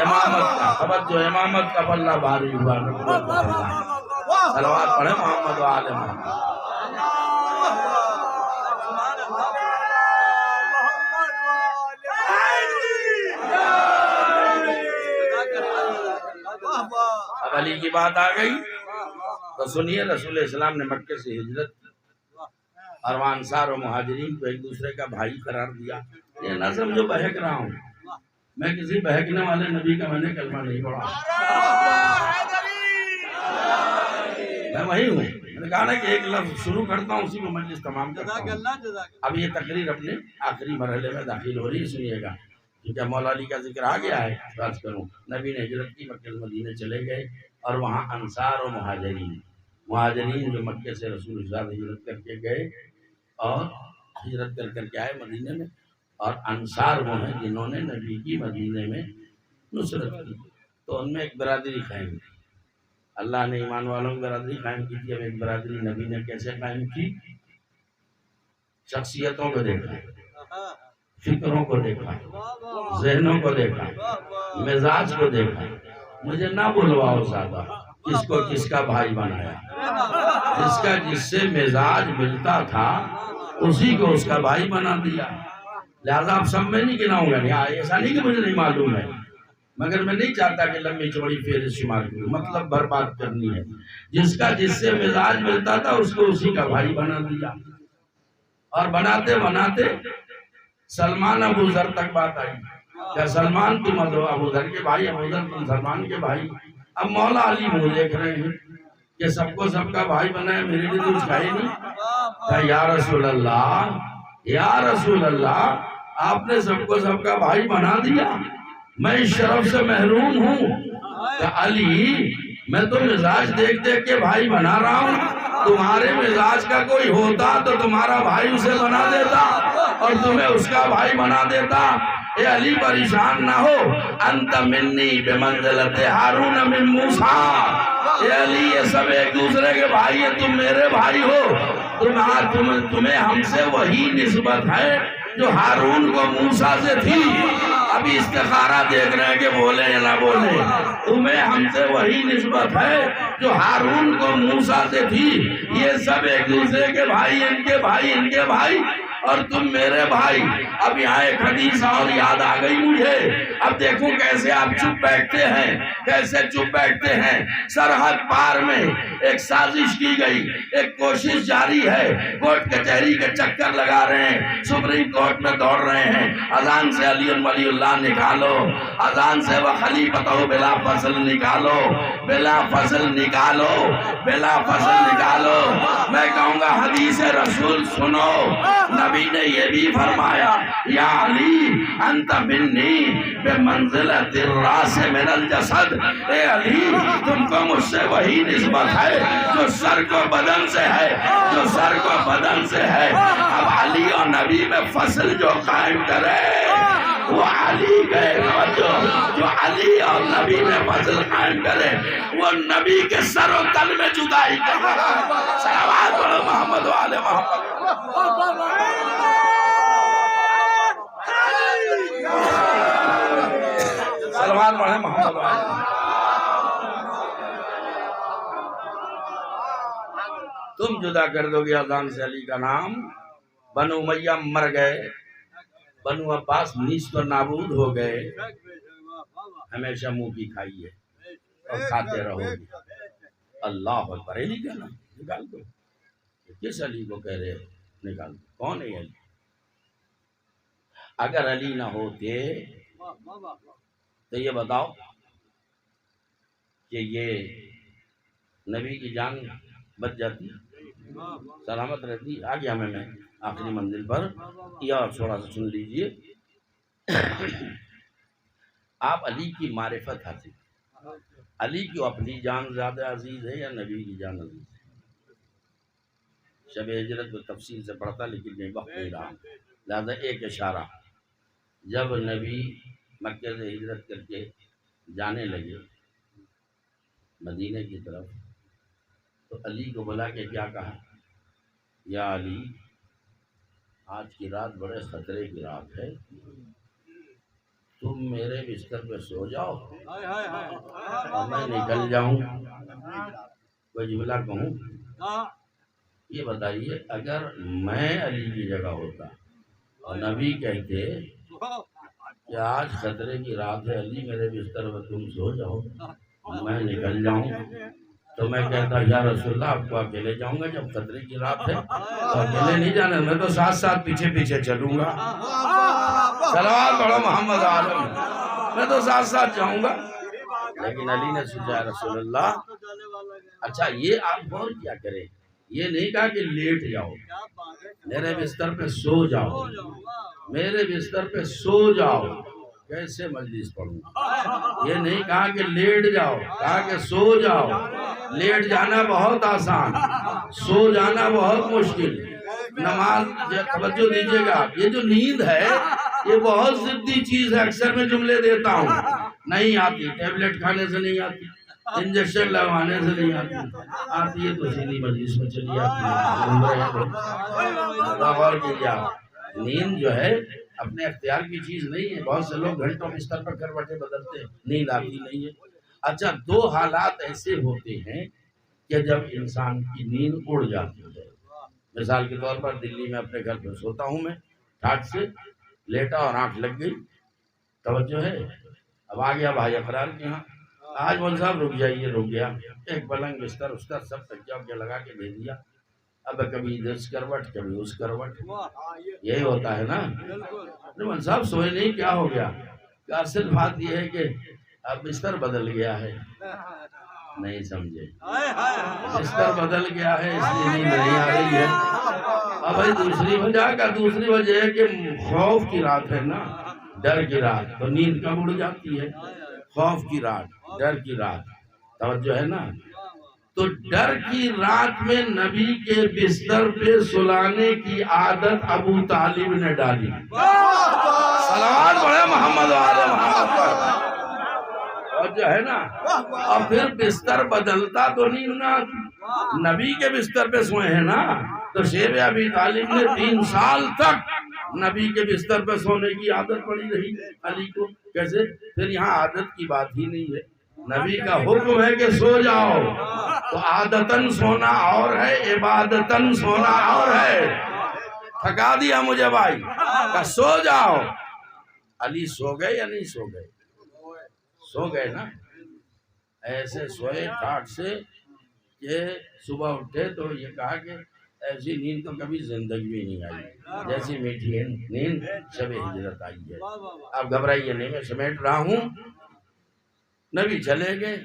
امامت کا توجہ، امامت کا پلہ بھاری ہوا، نبوت کا پلہ۔ صلوات پڑھے محمد و آل محمد۔ اب علی کی بات آ گئی تو سنیے، رسول اسلام نے مکے سے ہجرت کی اور وہ انصار و مہاجرین کو ایک دوسرے کا بھائی قرار دیا۔ یہ نہ سمجھو بہک رہا ہوں، میں کسی بہکنے والے نبی کا میں نے کلمہ نہیں پڑھا، میں وہی ہوں۔ میں نے کہا نا کہ ایک لفظ شروع کرتا ہوں، اسی کو مجلس تمام کرتا ہوں۔ اب یہ تقریر اپنے آخری مرحلے میں داخل ہو رہی ہے، سنیے گا، کیونکہ مولا علی کا ذکر آ گیا ہے۔ بات کروں، نبی نے ہجرت کی، مکہ سے مدینے چلے گئے، اور وہاں انصار و مہاجرین جو مکے سے رسول اللہ ہجرت کر کے گئے اور ہجرت کر کے آئے مدینے میں، اور انصار وہ ہیں جنہوں نے نبی کی مدینے میں نصرت کی، تو ان میں ایک برادری قائم کی۔ اللہ نے ایمان والوں کی برادری قائم کی تھی۔ اب ایک برادری نبی نے کیسے قائم کی؟ شخصیتوں کو دیکھا، فکروں کو دیکھا، ذہنوں کو دیکھا، مزاج کو دیکھا۔ مجھے نہ بلواؤ زیادہ، کس کو کس کا بھائی بنایا؟ جس کا جس سے مزاج ملتا تھا اسی کو اس کا بھائی بنا دیا۔ لہذا آپ سب میں نہیں گناؤں گا، نہیں ایسا نہیں کہ مجھے نہیں معلوم ہے، مگر میں نہیں چاہتا کہ لمبی چوڑی فہرست شمار کروں، مطلب بھر بات کرنی ہے۔ جس کا جس سے مزاج ملتا تھا اس کو اسی کا بھائی بنا دیا، اور بناتے بناتے سلمان ابو ذر تک بات آئی۔ کیا سلمان تم ابو ذر کے بھائی، ابو ذر تم سلمان کے بھائی؟ اب مولا علی منہ دیکھ رہے ہیں کہ سب کو سب کا بھائی بنائے، میرے لیے تو کچھ کھا ہی نہیں. کہا یا رسول اللہ، یا رسول اللہ، آپ نے سب کو سب کا بھائی بنا دیا، میں اس شرف سے محروم ہوں. کہا علی، میں تو مزاج دیکھ دیکھ کے بھائی بنا رہا ہوں، تمہارے مزاج کا کوئی ہوتا تو تمہارا بھائی اسے بنا دیتا اور تمہیں اس کا بھائی بنا دیتا. اے علی پریشان نہ ہو، انت منی بمنزلت ہارون من موسیٰ. اے علی، یہ سب ایک دوسرے کے بھائی ہیں، تم میرے بھائی ہو. تمہیں ہم سے وہی نسبت ہے جو ہارون کو موسیٰ سے تھی. ابھی استخارہ دیکھ رہے ہیں کہ بولے یا نہ بولے. تمہیں ہم سے وہی نسبت ہے جو ہارون کو موسیٰ سے تھی. یہ سب ایک دوسرے کے بھائی، ان کے بھائی، ان کے بھائی، اور تم میرے بھائی. اب یہاں ایک حدیث اور یاد آ گئی مجھے. اب دیکھو کیسے آپ چپ بیٹھتے ہیں، کیسے چپ بیٹھتے ہیں. سرحد پار میں ایک سازش کی گئی، ایک کوشش جاری ہے. کورٹ کچہری کے چکر لگا رہے ہیں، سپریم کورٹ میں دوڑ رہے ہیں. اذان سے علی ولی اللہ نکالو، اذان سے وخلیفتہ بلا فصل نکالو، بلا فصل نکالو، بلا فصل نکالو. میں کہوں گا حدیث رسول سنو. نبی نے یہ بھی فرمایا، یا علی انت منی بمنزلت الراس من الجسد. اے علی، تم کو مجھ سے وہی نسبت ہے جو سر کو بدن سے ہے، جو سر کو بدن سے ہے. اب علی اور نبی میں فصل جو قائم کرے وہ علی گئے، جو علی اور نبی میں فصل قائم کرے وہ نبی کے سر و تن میں جدائی کرے. صلوات پڑھو محمد و آل محمد. سلمان پڑھے محمد و آل محمد. تم جدا کر دو گے اذان سے علی کا نام. بنو امیہ مر گئے، بنو عباس نیست و نابود ہو گئے. ہمیشہ منہ کی کھائیے اور کھاتے رہو گے. اللہ اکبر. علی کا نام نکال دو. کس علی کو کہہ رہے ہو؟ نکال دو. کون ہے علی؟ اگر علی نہ ہوتے تو یہ بتاؤ کہ یہ نبی کی جان بچ جاتی، سلامت رہتی. آ گیا میں آخری منزل پر. یا تھوڑا سا سن لیجئے. آپ علی کی معرفت حاصل. علی کی اپنی جان زیادہ عزیز ہے یا نبی کی جان عزیز ہے؟ شب ہجرت میں تفصیل سے پڑھتا لیکن نہیں وقت نہیں رہا، لہذا ایک اشارہ. جب نبی مکہ سے ہجرت کر کے جانے لگے مدینے کی طرف تو علی کو بلا کے کیا کہا؟ یا علی، آج کی رات بڑے خطرے کی رات ہے، تم میرے بستر پہ سو جاؤ اور میں نکل جاؤں. کوئی جملہ کہوں؟ یہ بتائیے، اگر میں علی کی جگہ ہوتا اور نبی کہتے کہ آج خطرے کی رات ہے علی، میرے بستر پہ تم سو جاؤ میں نکل جاؤں، تو میں کہتا یا رسول اللہ آپ کو اکیلے جاؤں گا جب خطرے کی رات ہے؟ تو اکیلے نہیں جانا، میں تو ساتھ ساتھ پیچھے پیچھے چلوں گا. صلوات پڑھو محمد عالم. میں تو ساتھ ساتھ جاؤں گا. لیکن علی نے سوچا رسول اللہ اچھا یہ آپ اور کیا کریں. یہ نہیں کہا کہ لیٹ جاؤ، میرے بستر پہ سو جاؤ، میرے بستر پہ سو جاؤ. کیسے مجلس پڑھوں؟ یہ نہیں کہا کہ لیٹ جاؤ، کہا کہ سو جاؤ. لیٹ جانا بہت آسان، سو جانا بہت مشکل. نماز توجہ دیجیے گا، یہ جو نیند ہے یہ بہت ضدی چیز ہے. اکثر میں جملے دیتا ہوں، نہیں آتی. ٹیبلٹ کھانے سے نہیں آتی، انجیکشن لگوانے سے نہیں آتی. آتی ہے تو سیدھی مجلس میں چلی آتی ہے. غور کیجیے آپ، نیند جو ہے اپنے اختیار کی چیز نہیں ہے. بہت سے لوگ گھنٹوں بستر پر کروٹیں بدلتے ہیں، نیند آتی نہیں ہے. اچھا، دو حالات ایسے ہوتے ہیں کہ جب انسان کی نیند اڑ جاتی ہے. مثال کے طور پر دلی میں اپنے گھر پہ سوتا ہوں، میں ٹھاٹ سے لیٹا اور آنکھ لگ گئی. توجہ ہے؟ اب آ گیا بھائی اقرار کے یہاں، آج مول صاحب رک جائیے. رک گیا. ایک پلنگ بستر اس کا سب تکیہ لگا کے دے دیا. اب کبھی اس کروٹ کبھی اس کروٹ. یہی ہوتا ہے نا. مول صاحب سوئے نہیں، کیا ہو گیا؟ اصل بات یہ ہے کہ اب بستر بدل گیا ہے. نہیں سمجھے، بستر بدل گیا ہے اس لیے نیند نہیں آ رہی ہے۔ اب بھائی دوسری وجہ ہے کہ خوف کی رات ہے نا، ڈر کی رات، تو نیند کب اڑ جاتی ہے؟ خوف کی رات، ڈر کی رات، توجہ ہے نا۔ تو ڈر کی رات میں نبی کے بستر پہ سلانے کی عادت ابو طالب نے ڈالی۔ صلوات پڑھے محمد وعلى محمد پر، اور جو ہے نا، اور پھر بستر بدلتا تو نہیں نا، نبی کے بستر پہ سوئے ہیں نا، تو شیب ابی طالب نے 3 سال تک نبی کے بستر پہ سونے کی عادت پڑی رہی علی کو۔ کیسے؟ پھر یہاں عادت کی بات ہی نہیں ہے، نبی کا حکم ہے کہ سو جاؤ، تو عادتاً سونا اور ہے، عبادتاً سونا اور ہے۔ تھکا دیا مجھے بھائی، کہ سو جاؤ۔ علی سو گئے یا نہیں سو گئے؟ سو گئے نا، ایسے سوئے ٹھاٹ سے کہ صبح اٹھے تو یہ کہا کہ ایسی نیند تو کبھی زندگی میں نہیں آئی جیسی میٹھی نیند شب ہجرت آئی ہے۔ اب گھبرائیے نہیں، میں سمیٹ رہا ہوں۔ نبی چلے گئے،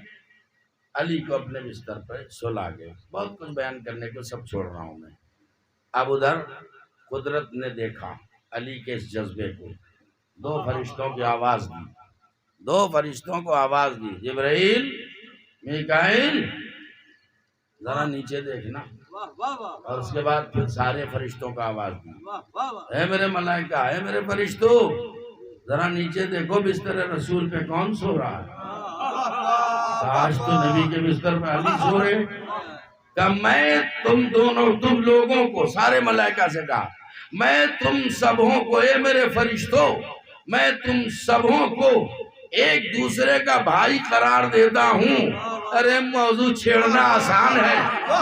علی کو اپنے بستر پر سلا گئے۔ بہت کچھ بیان کرنے کو، سب چھوڑ رہا ہوں میں۔ اب ادھر قدرت نے دیکھا علی کے اس جذبے کو، 2 فرشتوں کی آواز دی، 2 فرشتوں کو آواز دی، جبرائیل، میکائیل، ذرا نیچے دیکھنا، اور اس کے بعد پھر سارے فرشتوں کو آواز دی، اے میرے ملائکہ، اے میرے فرشتوں، ذرا نیچے دیکھو بستر رسول پہ کون سو رہا ہے۔ آج تو نبی کے بستر پہ علی سو رہے۔ کہ میں تم لوگوں کو، سارے ملائکہ سے کہا، میں تم سبوں کو، اے میرے فرشتوں، میں تم سبوں کو ایک دوسرے کا بھائی قرار دیتا ہوں۔ ارے موضوع چھیڑنا آسان ہے،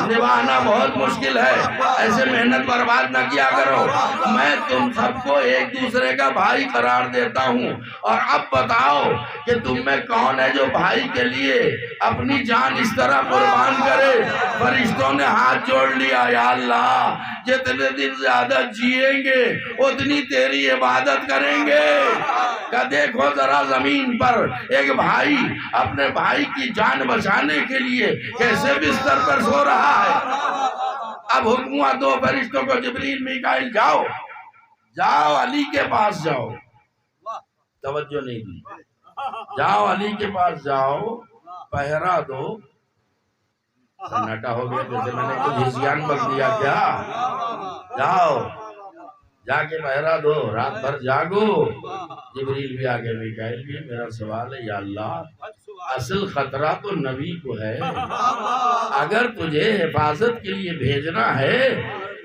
نبھانا بہت مشکل ہے، ایسے محنت برباد نہ کیا کرو۔ میں تم سب کو ایک دوسرے کا بھائی قرار دیتا ہوں، اور اب بتاؤ کہ تم میں کون ہے جو بھائی کے لیے اپنی جان اس طرح قربان کرے۔ فرشتوں نے ہاتھ جوڑ لیا، یا اللہ جتنے دن زیادہ جیئیں گے اتنی تیری عبادت کریں گے۔ کہ دیکھو ذرا زمین پر ایک بھائی اپنے بھائی کی جان بچانے کے لیے کیسے بستر پر سو رہا ہے۔ اب حکم ہوا 2 فرشتوں کو، جبریل، میکائیل، جاؤ علی کے پاس جاؤ۔ توجہ نہیں دی، جاؤ علی کے پاس جاؤ، پہرا دو۔ سناٹا ہو گیا، جیسے میں نے کچھ ہزیان بک دیا کیا؟ جاؤ، جا کے پہرا دو، رات بھر جاگو۔ جبریل بھی آگے، میکائیل بھی۔ میرا سوال ہے، یا اللہ اصل خطرہ تو نبی کو ہے، اگر تجھے حفاظت کے لیے بھیجنا ہے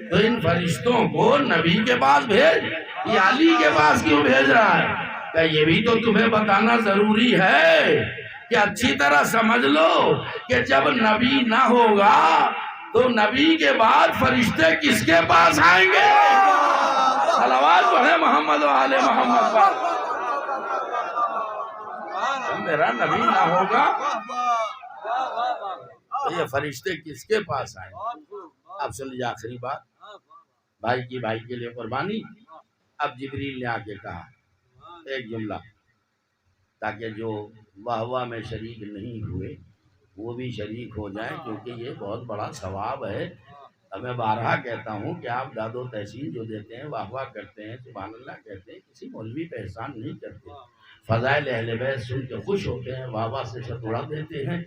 تو ان فرشتوں کو نبی کے پاس بھیج، یہ علی کے پاس کیوں بھیج رہا ہے؟ کہ یہ بھی تو تمہیں بتانا ضروری ہے کہ اچھی طرح سمجھ لو کہ جب نبی نہ ہوگا تو نبی کے بعد فرشتے کس کے پاس آئیں گے؟ صلوات پڑھے محمد وعلى محمد پر۔ میرا نبی نہ ہوگا تو یہ فرشتے کس کے پاس آئیں گے؟ اب سن لیجیے آخری بات، بھائی کی بھائی کے لیے قربانی۔ اب جبریل نے آ کے کہا ایک جملہ، تاکہ جو واہ میں شریک نہیں ہوئے وہ بھی شریک ہو جائیں، کیونکہ یہ بہت بڑا ثواب ہے۔ میں بارہا کہتا ہوں کہ آپ داد و تحسین جو دیتے ہیں، واہ کرتے ہیں، سبحان اللہ کہتے ہیں، کسی مولوی پہ احسان نہیں کرتے، فضائل اہل بیت سن کے خوش ہوتے ہیں، واہ سے ستوڑا دیتے ہیں،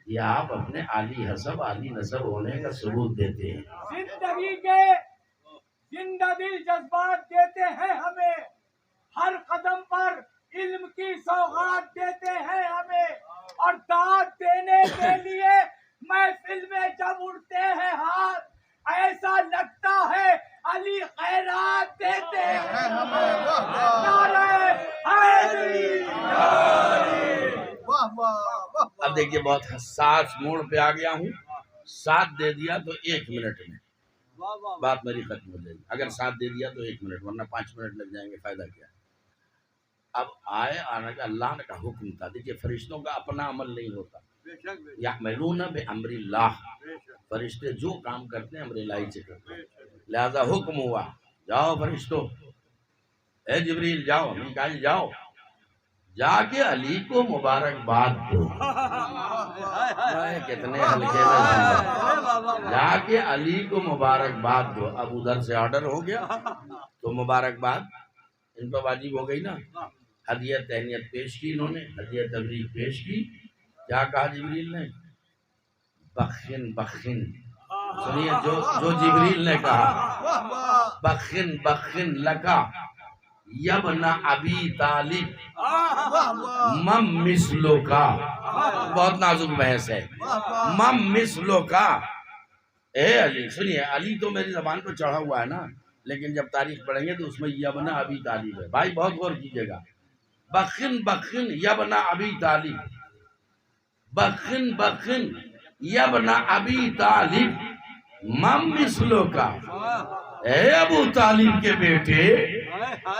یہ آپ اپنے عالی حسب عالی نسب ہونے کا ثبوت دیتے ہیں۔ زندگی کے زندہ دل جذبات دیتے ہیں ہمیں، ہر قدم پر علم کی سوغات دیتے ہیں ہمیں، اور داد دینے کے لیے محفل میں جب اڑتے ہیں ہاتھ، ایسا لگتا ہے علی خیرات دیتے ہیں ہمیں۔ نعرہ حیدری! اب دیکھیے بہت حساس موڑ پہ آ گیا ہوں، 7 دے دیا تو 1 منٹ میں بات میری ختم ہو جائے گی، اگر 7 دے دیا تو 1 منٹ، ورنہ 5 منٹ لگ جائیں گے، فائدہ کیا؟ اب آنا کہ اللہ کا حکم تھا۔ دیکھیے فرشتوں کا اپنا عمل نہیں ہوتا، یعملون بامر اللہ، فرشتے جو کام کرتے ہیں امر الہی سے کرتے ہیں، لہذا حکم ہوا جاؤ فرشتوں، اے جبریل جاؤ، میکائیل جاؤ، جا کے علی کو مبارکباد دو. کتنے ہلکے میں سمجھا. جا کے علی کو مبارکباد دو. اب ادھر سے آرڈر ہو گیا تو مبارکباد ان پر واجب ہو گئی نا. ہدیہ تہنیت پیش کی انہوں نے, ہدیہ تبریک پیش کی. کیا کہا جبریل نے؟ بخن بخن. سنیے جو جبریل نے کہا, بخن بخن لکا یبن ابی طالب مم مثلو کا. بہت نازک بحث ہے. مم مثلو کا. اے علی, سنیے, علی تو میری زبان پہ چڑھا ہوا ہے نا, لیکن جب تاریخ پڑھیں گے تو اس میں یبن ابی طالب ہے. بھائی بہت غور کیجیے گا. بخن بخن یبن ابی طالب, بخن بخن یبن ابی طالب مم مثلو کا. اے ابو طالب کے بیٹے,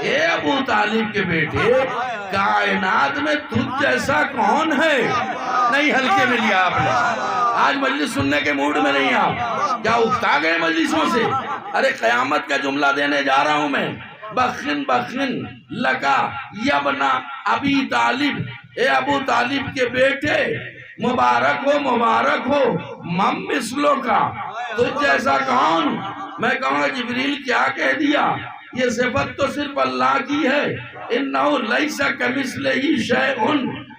اے ابو طالب کے بیٹے, کائنات میں تجھ جیسا کون ہے؟ نہیں ہلکے میں لیا آپ نے. آج مجلس سننے کے موڈ میں نہیں آپ. کیا اکتا گئے مجلسوں سے؟ ارے قیامت کا جملہ دینے جا رہا ہوں میں. بخن بخن لگا یبنا ابی طالب, اے ابو طالب کے بیٹے, مبارک ہو مبارک ہو. مم مثلو کا, تجھ جیسا کون؟ میں کہوں گا جبریل کیا کہہ دیا؟ یہ صفت تو صرف اللہ کی ہے. انہو لیس کمثلہ شیء,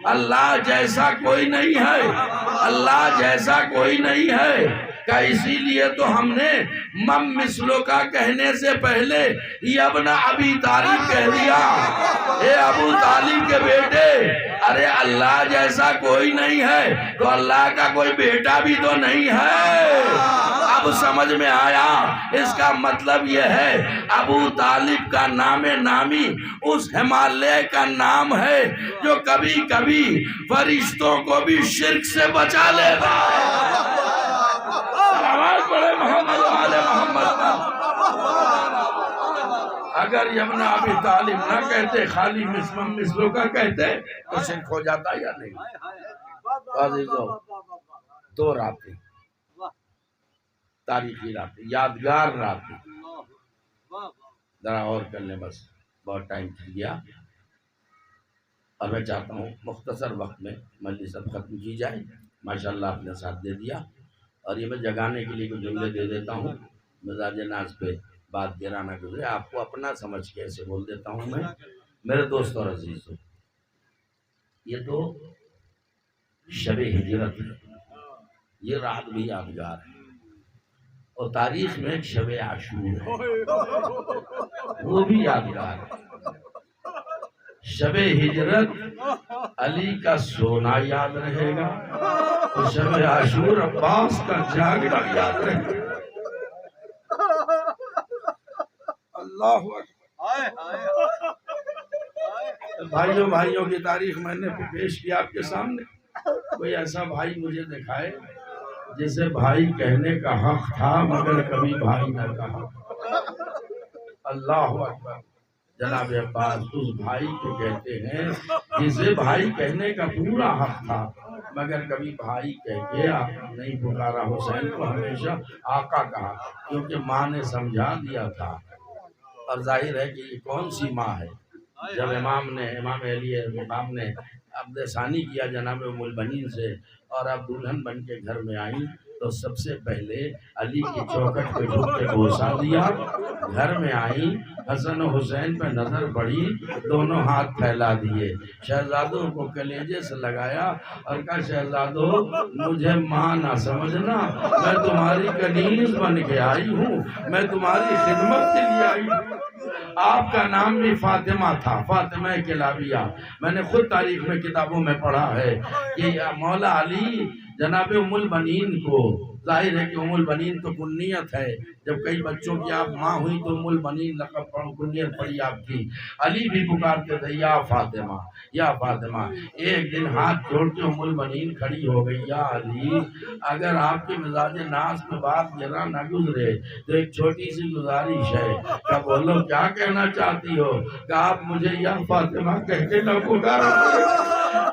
اللہ جیسا کوئی نہیں ہے, اللہ جیسا کوئی نہیں ہے. کہ اسی لیے تو ہم نے مم مثلو کا کہنے سے پہلے یبن ابی طالب کہہ دیا. اے ابو طالب کے بیٹے, ارے اللہ جیسا کوئی نہیں ہے تو اللہ کا کوئی بیٹا بھی تو نہیں ہے. اب سمجھ میں آیا. اس کا مطلب یہ ہے ابو طالب کا نام نامی اس ہمالیہ کا نام ہے جو کبھی کبھی فرشتوں کو بھی شرک سے بچا لیتا ہے. محمد والے محمد. اگر یبن ابی طالب نہ کہتے, خالی مثلو کا کہتے تو شرک ہو جاتا یا نہیں؟ عزیزو, دو راتیں, تاریخی راتیں, یادگار راتیں. ذرا اور کر لیں, بس بہت ٹائم کر گیا. اور میں چاہتا ہوں مختصر وقت میں مجلس اب ختم کی جائے. ماشاءاللہ آپ نے ساتھ دے دیا. اور یہ میں جگانے کے لیے کچھ جملے دے دیتا ہوں, مزاج ناز پہ بات گرانا گزرے, آپ کو اپنا سمجھ کے ایسے بول دیتا ہوں میں. میرے دوست اور عزیز, یہ تو شب ہجرت ہے, یہ رات بھی یادگار ہے. اور تاریخ میں ایک شب عاشور ہے, وہ بھی یادگار ہے. شب ہجرت علی کا سونا یاد رہے گا, اور شب عاشور عباس کا جاگنا یاد رہے گا. اللہ اکبر. بھائیوں کی تاریخ میں نے پیش کی آپ کے سامنے. کوئی ایسا بھائی مجھے دکھائے جسے بھائی کہنے کا حق تھا مگر کبھی بھائی نہ کہا. اللہ اکبر. جناب عباس اس بھائی کو کہتے ہیں جسے بھائی کہنے کا پورا حق تھا مگر کبھی بھائی کہہ کے آپ نہیں پکارا. حسین کو ہمیشہ آقا کہا کیونکہ ماں نے سمجھا دیا تھا. اور ظاہر ہے کہ یہ کون سی ماں ہے. جب امام علی مقام نے عقد ثانی کیا جناب ام البنین سے, اور اب دلہن بن کے گھر میں آئی, تو سب سے پہلے علی کی چوکھٹ پہ جھک کے بوسہ دیا. گھر میں آئی, حسن و حسین پہ نظر پڑی, دونوں ہاتھ پھیلا دیے, شہزادوں کو کلیجے سے لگایا اور کہا شہزادوں مجھے ماں نہ سمجھنا, میں تمہاری کنیز بن کے آئی ہوں, میں تمہاری خدمت کے لیے آئی ہوں. آپ کا نام بھی فاطمہ تھا, فاطمہ کلابیہ. میں نے خود تاریخ میں کتابوں میں پڑھا ہے کہ مولا علی جناب ام البنین کو, ظاہر ہے کہ ام البنین تو کنیت ہے, جب کئی بچوں کی آپ ماں ہوئی تو ام البنین لقب کنیت پڑی آپ کی. علی بھی پکارتے تھے یا فاطمہ یا فاطمہ. ایک دن ہاتھ جوڑ کے ام البنین کھڑی ہو گئی, یا علی اگر آپ کے مزاج ناز میں بات ذرا نہ گزرے تو ایک چھوٹی سی گزارش ہے, کہ بولو کیا کہنا چاہتی ہو؟ کہ آپ مجھے یا فاطمہ کہہ کے نہ پکارا.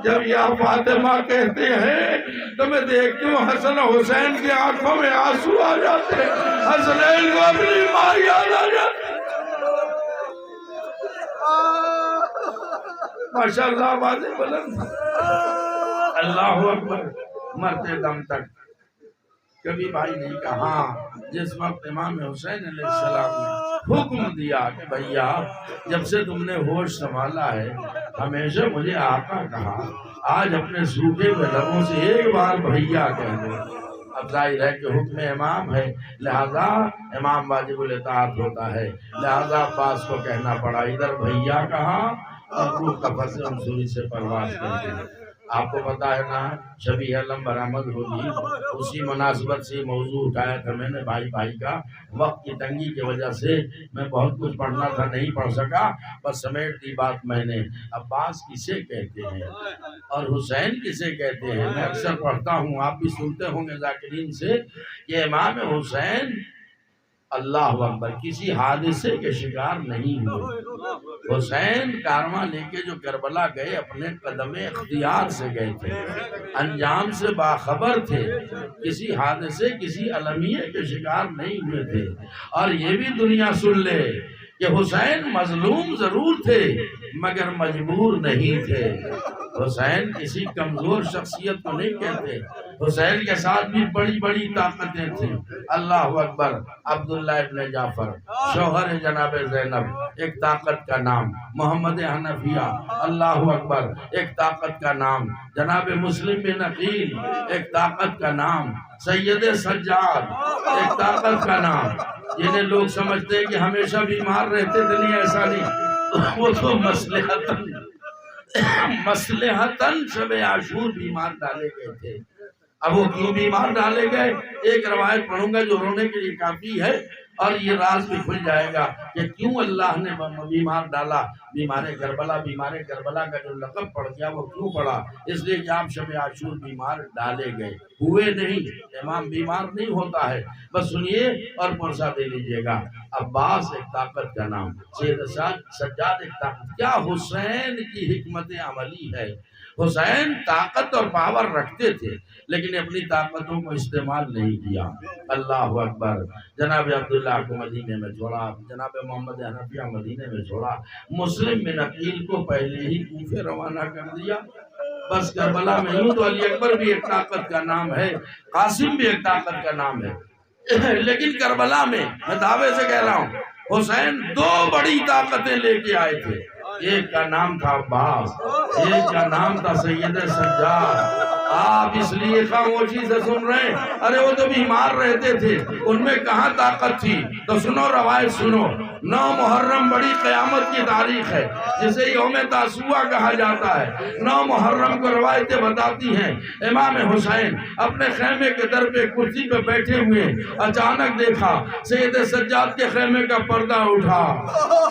جب یا فاطمہ کہتے ہیں تو میں دیکھتی ہوں حسن و حسین کی آنکھوں میں آنسو آ جاتے ہیں, حسنین کو اپنی ماں یاد آ جاتی. ماشاءاللہ آوازیں بلند، اللہ اکبر، مرتے دم تک کبھی بھائی نہیں کہا۔ جس وقت امام حسین علیہ السلام نے حکم دیا کہ بھیا جب سے تم نے ہوش سنبھالا ہے ہمیشہ مجھے آقا کہا، آج اپنے سوکھے ہوئے لبوں سے ایک بار بھیا کہہ دو۔ اب ظاہر ہے کہ حکم امام ہے، لہذا امام واجب الاطاعت ہوتا ہے، لہذا عباس کو کہنا پڑا، ادھر بھیا کہا اور روح قفس عنصری سے پرواز کر دی۔ آپ کو پتا ہے نا شبیہ علم برآمد ہوگی، اسی مناسبت سے موضوع اٹھایا تھا میں نے بھائی کا۔ وقت کی تنگی کی وجہ سے میں بہت کچھ پڑھنا تھا نہیں پڑھ سکا، بس سمیٹ دی بات میں نے۔ عباس کسے کہتے ہیں اور حسین کسے کہتے ہیں؟ میں اکثر پڑھتا ہوں، آپ بھی سنتے ہوں گے ذاکرین سے، کہ امام حسین اللہ اکبر کسی حادثے کے شکار نہیں ہوئے۔ حسین کارواں لے کے جو کربلا گئے اپنے قدم اختیار سے گئے تھے، انجام سے باخبر تھے، کسی حادثے کسی المیہ کے شکار نہیں ہوئے تھے۔ اور یہ بھی دنیا سن لے کہ حسین مظلوم ضرور تھے مگر مجبور نہیں تھے۔ حسین کسی کمزور شخصیت کو نہیں کہتے، حسین کے ساتھ بھی بڑی بڑی طاقتیں تھیں۔ اللہ اکبر، عبداللہ ابن جعفر شوہر جناب زینب ایک طاقت کا نام، محمد حنفیہ اللہ اکبر ایک طاقت کا نام، جناب مسلم بن عقیل ایک طاقت کا نام، سید سجاد ایک طاقت کا نام، جنہیں لوگ سمجھتے ہیں کہ ہمیشہ بیمار رہتے تھے، نہیں ایسا نہیں، وہ تو مصلحتاً شب عاشور بیمار ڈالے گئے تھے۔ اب وہ کیوں بیمار ڈالے گئے، ایک روایت پڑھوں گا جو رونے کے لیے کافی ہے، اور یہ راز بھی کھل جائے گا کہ کیوں اللہ نے بیمار ڈالا۔ بیمار کربلا کا جو لقب پڑ گیا وہ کیوں پڑا؟ اس لیے کہ آپ شب عاشور بیمار ڈالے گئے، ہوئے نہیں۔ امام بیمار نہیں ہوتا ہے، بس سنیے اور پرسہ دے لیجئے گا۔ عباس ایک طاقت کا نام، سید سجاد ایک طاقت، کیا حسین کی حکمت عملی ہے۔ حسین طاقت اور پاور رکھتے تھے لیکن اپنی طاقتوں کو استعمال نہیں کیا۔ اللہ اکبر، جناب عبداللہ کو مدینے میں چھوڑا، جناب محمد حنفیہ مدینے میں چھوڑا، مسلم بن عقیل کو پہلے ہی کوفے روانہ کر دیا۔ بس کربلا میں ہوں تو علی اکبر بھی ایک طاقت کا نام ہے، قاسم بھی ایک طاقت کا نام ہے، لیکن کربلا میں دعوے سے کہہ رہا ہوں حسین دو بڑی طاقتیں لے کے آئے تھے۔ ایک کا نام تھا عباس، ایک کا نام تھا سید سجاد۔ آپ اس لیے خاموشی سے سن رہے ہیں، ارے وہ تو بیمار رہتے تھے، ان میں کہاں طاقت تھی؟ تو سنو روایت سنو۔ 9 محرم بڑی قیامت کی تاریخ ہے جسے یوم تاسوعہ کہا جاتا ہے۔ 9 محرم کو روایتیں بتاتی ہیں امام حسین اپنے خیمے کے در پہ کرسی پہ بیٹھے ہوئے، اچانک دیکھا سید سجاد کے خیمے کا پردہ اٹھا،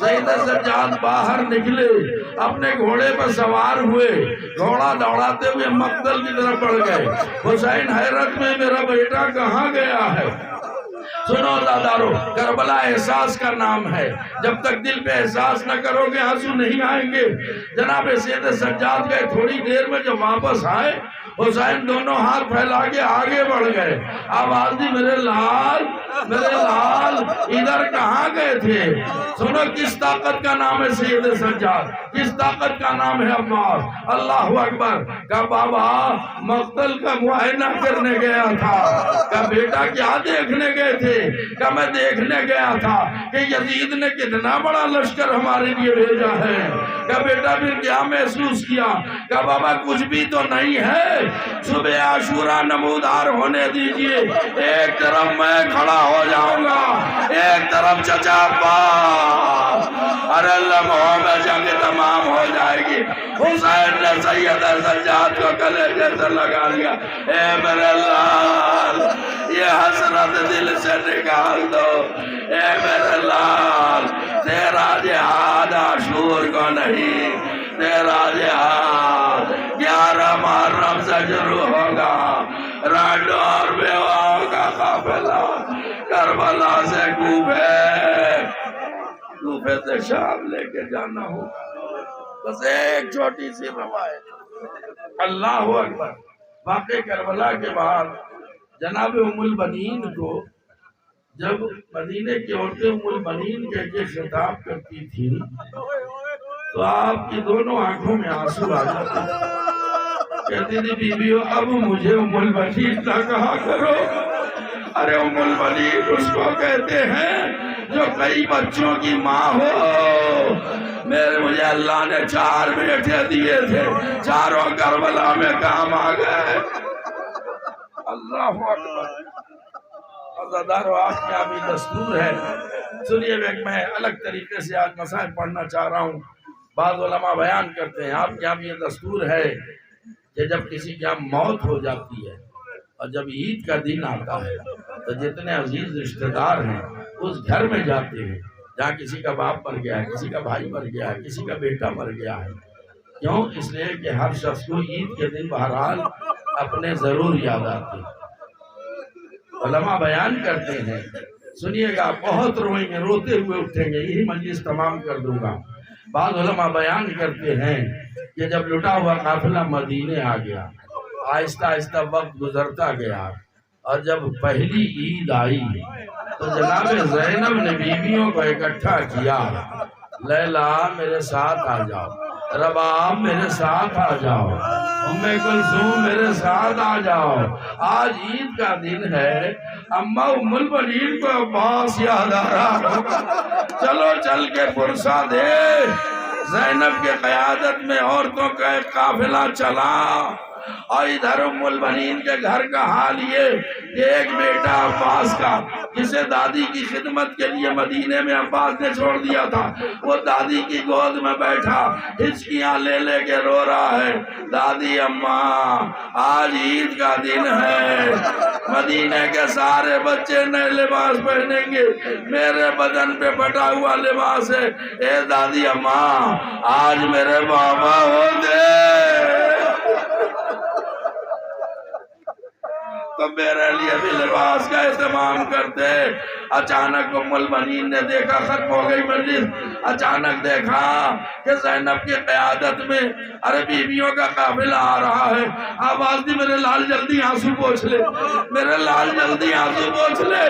سید سجاد باہر نکلے، اپنے گھوڑے پر سوار ہوئے، گھوڑا دوڑاتے ہوئے مقتل کی طرف بڑھ گئے۔ حسین حیرت میں میرا بیٹا کہاں گیا ہے؟ سنو دادارو، کربلا احساس کا نام ہے، جب تک دل پہ احساس نہ کرو گے آنسو نہیں آئیں گے۔ جناب سید سجاد گئے، تھوڑی دیر میں جب واپس آئے حسین دونوں ہاتھ پھیلا کے آگے بڑھ گئے، آواز دی میرے لال ادھر کہاں گئے تھے؟ سنو کس طاقت کا نام ہے سید سجاد، کس طاقت کا نام ہے عباس۔ اللہ اکبر، کہ بابا مقتل کا معائنہ کرنے گیا تھا، کہ بیٹا کیا دیکھنے گئے تھے؟ کہ میں دیکھنے گیا تھا کہ یزید نے کتنا بڑا لشکر ہمارے لیے بھیجا ہے۔ کہ بیٹا پھر کیا محسوس کیا؟ کہ بابا کچھ بھی تو نہیں ہے، صبح عاشورہ نمودار ہونے دیجئے، ایک طرف میں کھڑا ہو جاؤں گا، ایک طرف چچا عباس، ارے لمحوں میں جنگ تمام ہو جائے گی۔ حسین نے سید سجاد کو کلیجے سے لگا لیا، اے میرے لال یہ حسرت دل سے نکال دو، اے میرے لال تیرا جہاد عاشور کو نہیں، تیرا جہاد 11 محرم سے شروع ہوگا، رانڈوں اور بیواؤں کا قافلہ کربلا سے کوفے سے شام لے کے جانا ہو۔ بس ایک چھوٹی سی روایت، اللہ اکبر۔ واقع کربلا کے بعد جناب ام البنین کو جب مدینے کی عورتیں ام البنین کہہ کے خطاب کرتی تھی تو آپ کی دونوں آنکھوں میں آنسو آ جاتے ہیں. کہتی تھی بیویو اب مجھے ام البنین نہ کہا کرو. ارے ام البنین اس کو کہتے ہیں جو کئی بچوں کی ماں ہو. مجھے اللہ نے 4 بیٹے دیے تھے، چاروں کربلا میں کام آ گئے. اللہ اکبر. عزادارو آپ کا بھی دستور ہے. سنیے میں الگ طریقے سے آج مسائل پڑھنا چاہ رہا ہوں. بعض علماء بیان کرتے ہیں آپ کے یہاں بھی یہ دستور ہے کہ جب کسی کے یہاں موت ہو جاتی ہے اور جب عید کا دن آتا ہے تو جتنے عزیز رشتہ دار ہیں اس گھر میں جاتے ہیں جہاں کسی کا باپ مر گیا ہے، کسی کا بھائی مر گیا ہے، کسی کا بیٹا مر گیا ہے. کیوں؟ اس لیے کہ ہر شخص کو عید کے دن بہرحال اپنے ضرور یاد آتے ہیں. علماء بیان کرتے ہیں، سنیے گا بہت روئیں گے، روتے ہوئے اٹھیں گے، یہی مجلس تمام کر دوں گا. بعض علماء بیان کرتے ہیں کہ جب لٹا ہوا قافلہ مدینے آ گیا، آہستہ آہستہ وقت گزرتا گیا اور جب پہلی عید آئی تو جناب زینب نے بیویوں کو اکٹھا کیا. لیلا میرے ساتھ آ جاؤ، رباب میرے ساتھ آ جاؤ، ام کلثوم میرے ساتھ آ جاؤ، آج عید کا دن ہے. اماں ام البنین کو عباس یاد آ رہا ہوگا، چلو چل کے پرسہ دے. زینب کے قیادت میں عورتوں کا ایک قافلہ چلا اور ادھر ام البنین کے گھر کا حال یہ کہ ایک بیٹا عباس کا جسے دادی کی خدمت کے لیے مدینے میں عباس نے چھوڑ دیا تھا، وہ دادی کی گود میں بیٹھا ہچکیاں لے لے کے رو رہا ہے. دادی اماں آج عید کا دن ہے، مدینے کے سارے بچے نئے لباس پہنیں گے، میرے بدن پہ پھٹا ہوا لباس ہے. اے دادی اماں آج میرے بابا ہو دے تو میرے لیے بھی لباس کا اہتمام کرتے. اچانک ام البنین نے دیکھا، ختم ہو گئی مجلس، اچانک دیکھا کہ زینب کی قیادت میں ارے بیویوں کا قافلہ آ رہا ہے. آواز دی میرے لال جلدی آنسو پوچھ لے، میرے لال جلدی آنسو پوچھ لے.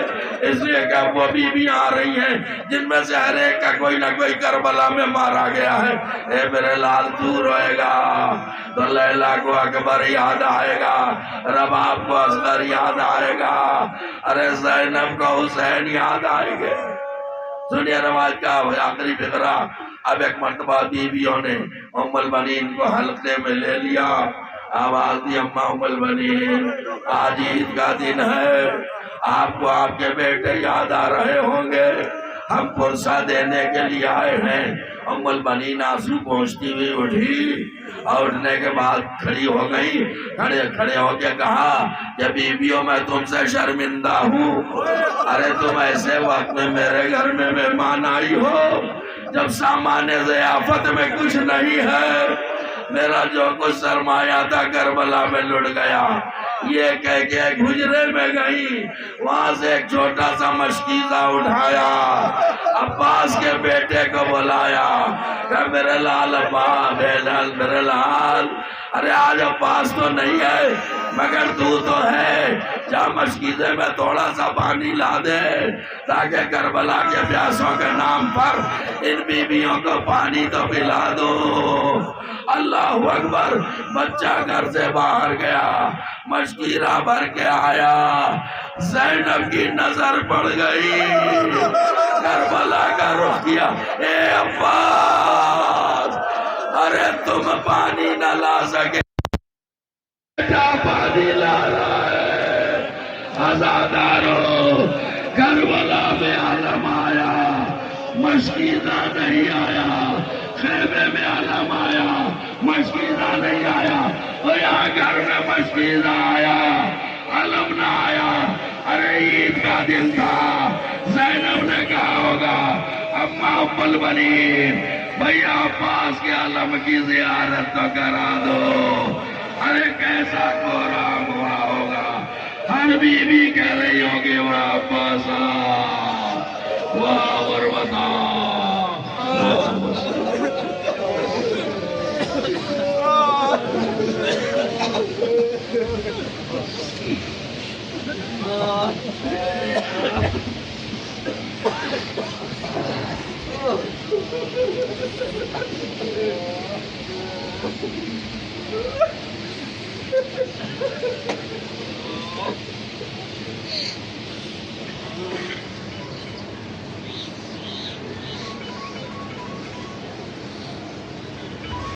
اس لیے کہ وہ بیویاں آ رہی ہیں جن میں سے ہر ایک کا کوئی نہ کوئی کربلا میں مارا گیا ہے. اے میرے لال تو روئے گا تو لیلا کو اکبر یاد آئے گا، رباب کو اصغر یاد آئے گا، ارے زینب کو حسین یاد آئے گے. سنیے روایت کا آخری فقرہ. اب ایک مرتبہ بیویوں نے ام البنین کو حلقے میں لے لیا، آواز دی اماں ام البنین آج عید کا دن ہے، آپ کو آپ کے بیٹے یاد آ رہے ہوں گے، ہم پرسہ دینے کے لیے آئے ہیں. ام البنین آنسو پہنچتی ہوئی اٹھی اور اٹھنے کے بعد کھڑی ہو گئی. کھڑے ہو کے کہا کہ بیویوں میں تم سے شرمندہ ہوں. ارے تم ایسے وقت میں میرے گھر میں مہمان آئی ہو جب سامان ضیافت میں کچھ نہیں ہے. میرا جو کچھ سرمایہ تھا کربلا میں لٹ گیا. یہ کہہ کے ایک حجرے میں گئی، وہاں سے ایک چھوٹا سا مشکیزہ اٹھایا، عباس کے بیٹے کو بلایا کہ میرے لال عباس، میرے لال، ارے آج عباس تو نہیں ہے مگر تو ہے، جا مشکیزے میں تھوڑا سا پانی لا دے تاکہ کربلا کے پیاسوں کے نام پر ان بیویوں کو پانی تو پلا دو. اللہ اکبر. بچہ گھر سے باہر گیا، مشکیرہ بھر کے آیا، زینب کی نظر پڑ گئی، کربلا کا رخ کیا. اے عباس ارے تم پانی نہ لا سکے، بیٹا پانی لا رہا ہے. عزادارو کربلا میں عالم آیا، مشکیزہ نہیں آیا، خیمے میں عالم آیا، مشکیزہ نہیں آیا، اور یہاں گھر میں مشکیزہ آیا، عالم نہ آیا. ارے عید کا دن تھا، زینب نے کہا ہوگا اماں ام البنین بھیا عباس کے عالم کی زیارت تو کرا دو. ارے کیسا پروگرام ہوا ہوگا، ہر بیوی کہہ رہی ہوگی واہ عباس واہ غربتا.